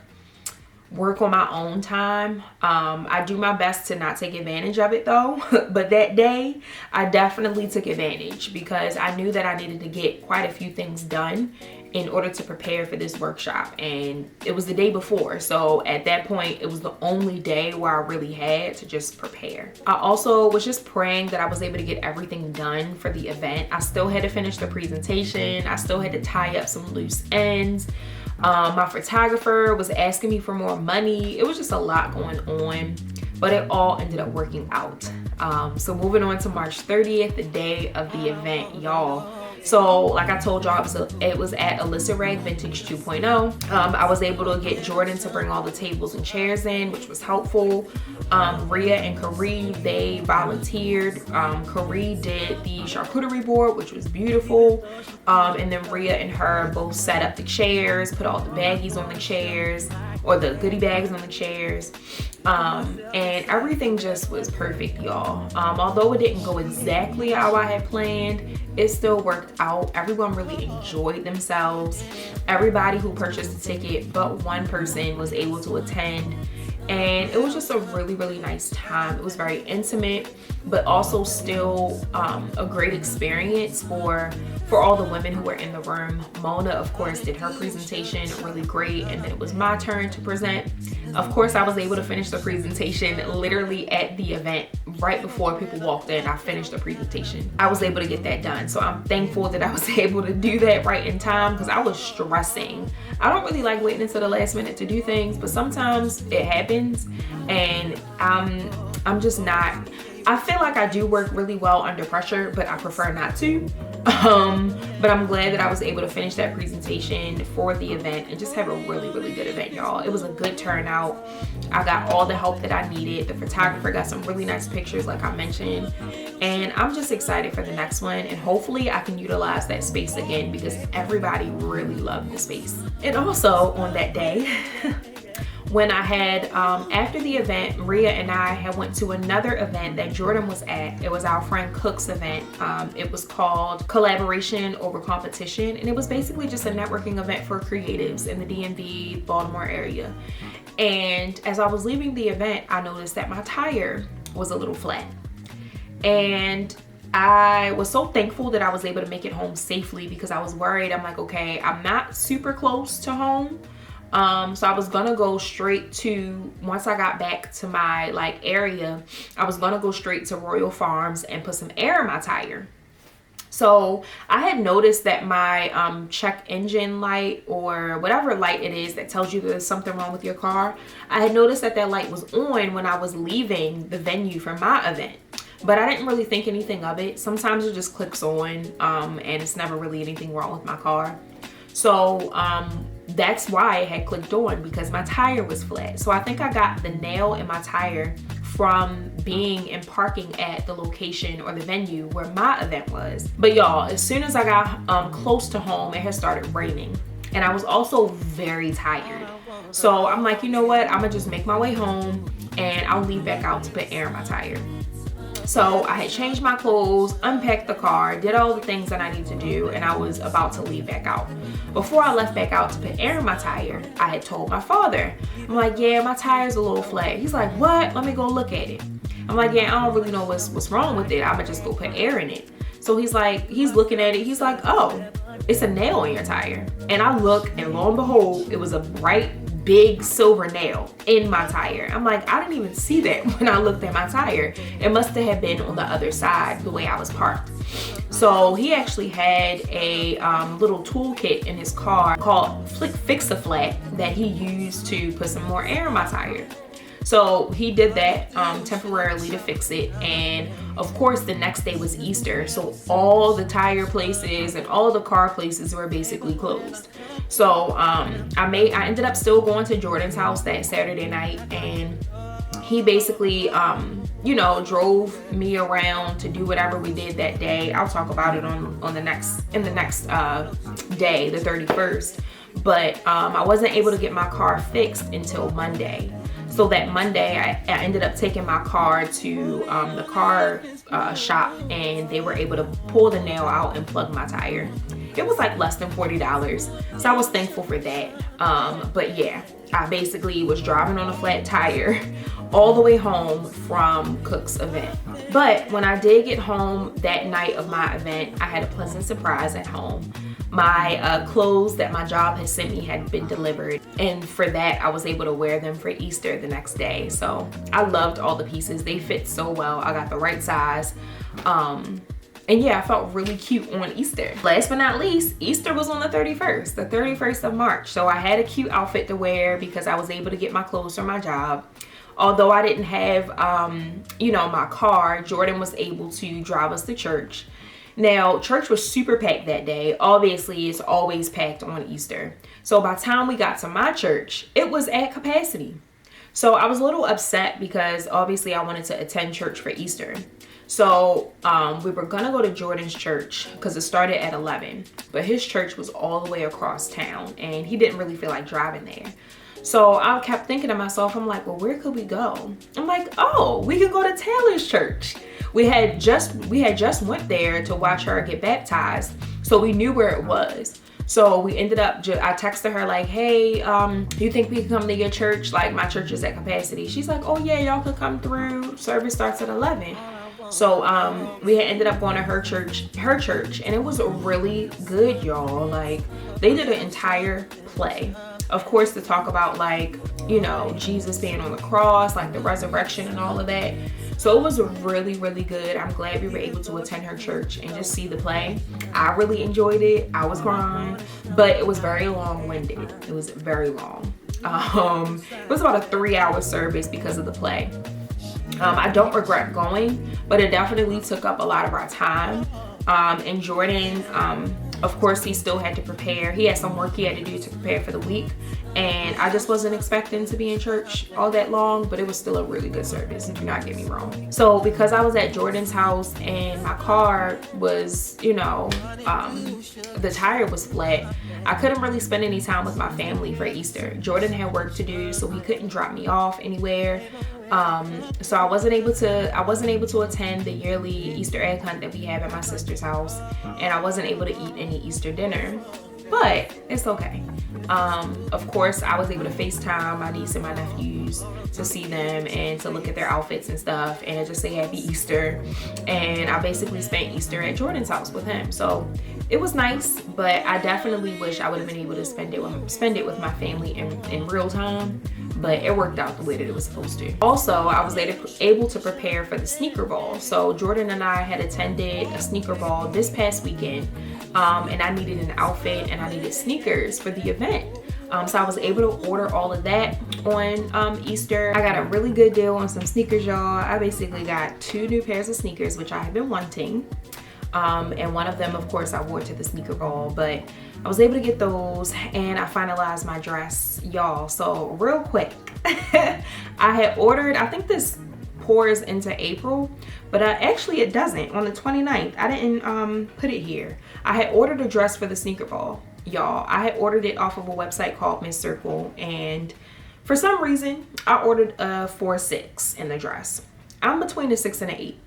work on my own time. I do my best to not take advantage of it though, but that day I definitely took advantage because I knew that I needed to get quite a few things done in order to prepare for this workshop, and it was the day before, so at that point it was the only day where I really had to just prepare. I also was just praying that I was able to get everything done for the event. I still had to finish the presentation, I still had to tie up some loose ends. My photographer was asking me for more money. It was just a lot going on, but it all ended up working out. So moving on to March 30th, the day of the event, y'all. So like I told y'all, it was at Alyssa Rag Vintage 2.0. I was able to get Jordan to bring all the tables and chairs in, which was helpful. Rhea and Karee, they volunteered. Karee did the charcuterie board, which was beautiful. And then Rhea and her both set up the chairs, put all the baggies on the chairs, or the goodie bags on the chairs. And everything just was perfect, y'all. Although it didn't go exactly how I had planned, it still worked out. Everyone really enjoyed themselves. Everybody who purchased a ticket but one person was able to attend. And it was just a really, really nice time. It was very intimate, but also still a great experience for all the women who were in the room. Mona, of course, did her presentation really great, and then it was my turn to present. Of course, I was able to finish the presentation literally at the event right before people walked in, I finished the presentation. I was able to get that done. So I'm thankful that I was able to do that right in time, because I was stressing. I don't really like waiting until the last minute to do things, but sometimes it happens, and I'm just not. I feel like I do work really well under pressure, but I prefer not to. But I'm glad that I was able to finish that presentation for the event and just have a really, really good event, y'all. It was a good turnout. I got all the help that I needed. The photographer got some really nice pictures, like I mentioned. And I'm just excited for the next one. And hopefully I can utilize that space again, because everybody really loved the space. And also on that day, when I had, after the event, Maria and I had went to another event that Jordan was at. It was our friend Cook's event. It was called Collaboration Over Competition. And it was basically just a networking event for creatives in the DMV, Baltimore area. And as I was leaving the event, I noticed that my tire was a little flat. And I was so thankful that I was able to make it home safely, because I was worried. I'm like, okay, I'm not super close to home. So I was gonna go straight to, once I got back to my area, I was gonna go straight to Royal Farms and put some air in my tire. So I had noticed that my check engine light, or whatever light it is that tells you there's something wrong with your car, I had noticed that that light was on when I was leaving the venue for my event. But I didn't really think anything of it. Sometimes it just clicks on, and it's never really anything wrong with my car. So that's why it had clicked on, because my tire was flat. So I think I got the nail in my tire from being in parking at the location or the venue where my event was. But y'all, as soon as I got close to home, it had started raining. And I was also very tired. So I'm like, you know what? I'm gonna just make my way home and I'll leave back out to put air in my tire. So I had changed my clothes, unpacked the car, did all the things that I need to do, and I was about to leave back out. Before I left back out to put air in my tire, I had told my father, I'm like, yeah, my tire's a little flat. He's like, what? Let me go look at it. I'm like, yeah, I don't really know what's wrong with it. I'ma just go put air in it. So he's looking at it. He's like, oh, it's a nail in your tire. And I look, and lo and behold, it was a bright, big silver nail in my tire. I'm like, I didn't even see that when I looked at my tire. It must have been on the other side, the way I was parked. So he actually had a little toolkit in his car called Fix-A-Flat that he used to put some more air in my tire. So he did that temporarily to fix it. And of course, the next day was Easter. So all the tire places and all the car places were basically closed. So I ended up still going to Jordan's house that Saturday night, and he basically, drove me around to do whatever we did that day. I'll talk about it in the next day, the 31st. But I wasn't able to get my car fixed until Monday. So that Monday, I ended up taking my car to the car shop, and they were able to pull the nail out and plug my tire. It was like less than $40, so I was thankful for that. But yeah, I basically was driving on a flat tire all the way home from Cook's event. But when I did get home that night of my event, I had a pleasant surprise at home. My clothes that my job had sent me had been delivered, and for that I was able to wear them for Easter the next day. So I loved all the pieces. They fit so well. I got the right size. And yeah, I felt really cute on Easter. Last but not least, Easter was on the 31st of March. So I had a cute outfit to wear because I was able to get my clothes from my job. Although I didn't have, my car, Jordan was able to drive us to church. Now, church was super packed that day. Obviously, it's always packed on Easter. So by the time we got to my church, it was at capacity. So I was a little upset because obviously I wanted to attend church for Easter. So we were gonna go to Jordan's church because it started at 11, but his church was all the way across town and he didn't really feel like driving there. So I kept thinking to myself, I'm like, well, where could we go? I'm like, oh, we could go to Taylor's church. We had just went there to watch her get baptized, so we knew where it was. So we ended up, I texted her like, hey, you think we can come to your church? Like, my church is at capacity. She's like, oh yeah, y'all could come through. Service starts at 11. So we had ended up going to her church, and it was really good, y'all. Like, they did an entire play. of course, to talk about like, you know, Jesus being on the cross, like the resurrection and all of that. So it was really, really good. I'm glad we were able to attend her church and just see the play. I really enjoyed it. I was crying, but it was very long-winded. It was very long. It was about a 3-hour service because of the play. I don't regret going, but it definitely took up a lot of our time. And Jordan, of course, he still had to prepare. He had some work he had to do to prepare for the week. And I just wasn't expecting to be in church all that long, but it was still a really good service, do not get me wrong. So because I was at Jordan's house and my car was, you know, the tire was flat, I couldn't really spend any time with my family for Easter. Jordan had work to do, so he couldn't drop me off anywhere. So I wasn't able to attend the yearly Easter egg hunt that we have at my sister's house, and I wasn't able to eat any Easter dinner, but it's okay. Of course, I was able to FaceTime my niece and my nephews to see them and to look at their outfits and stuff and just say happy Easter. And I basically spent Easter at Jordan's house with him. So it was nice, but I definitely wish I would have been able to spend it with my family in real time. But it worked out the way that it was supposed to. Also, I was able to prepare for the sneaker ball. So Jordan and I had attended a sneaker ball this past weekend, and I needed an outfit and I needed sneakers for the event. So I was able to order all of that on Easter. I got a really good deal on some sneakers, y'all. I basically got 2 new pairs of sneakers, which I have been wanting. And one of them, of course, I wore to the sneaker ball, but I was able to get those and I finalized my dress, y'all. So real quick, I had ordered, I think this pours into April, but actually it doesn't. On the 29th, I didn't put it here. I had ordered a dress for the sneaker ball, y'all. I had ordered it off of a website called Miss Circle, and for some reason, I ordered a 4-6 in the dress. I'm between a 6 and an 8.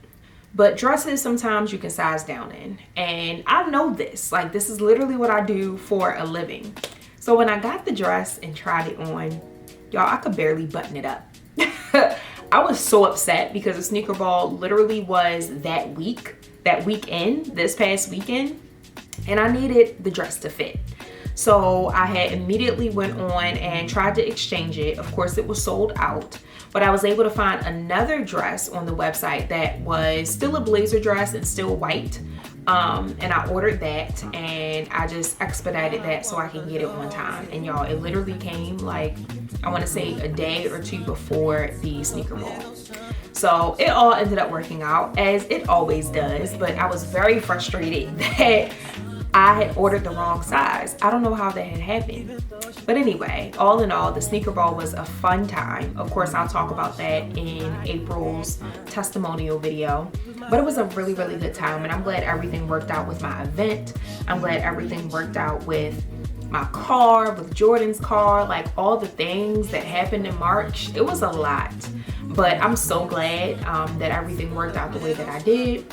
But dresses, sometimes you can size down in. And I know this. Like, this is literally what I do for a living. So when I got the dress and tried it on, y'all, I could barely button it up. I was so upset because the sneaker ball literally was that weekend, this past weekend. And I needed the dress to fit. So I had immediately went on and tried to exchange it. Of course, it was sold out. But I was able to find another dress on the website that was still a blazer dress and still white. And I ordered that and I just expedited that so I can get it on time. And y'all, it literally came like, I want to say a day or 2 before the sneaker ball. So it all ended up working out as it always does. But I was very frustrated that I had ordered the wrong size. I don't know how that had happened. But anyway, all in all, the sneaker ball was a fun time. Of course, I'll talk about that in April's testimonial video. But it was a really, really good time. And I'm glad everything worked out with my event. I'm glad everything worked out with my car, with Jordan's car, like all the things that happened in March. It was a lot. But I'm so glad that everything worked out the way that I did.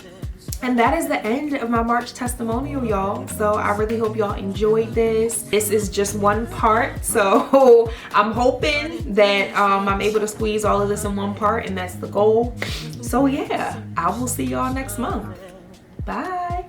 And that is the end of my March testimonial, y'all. So I really hope y'all enjoyed this. This is just one part. So I'm hoping that I'm able to squeeze all of this in one part, and that's the goal. So yeah, I will see y'all next month. Bye.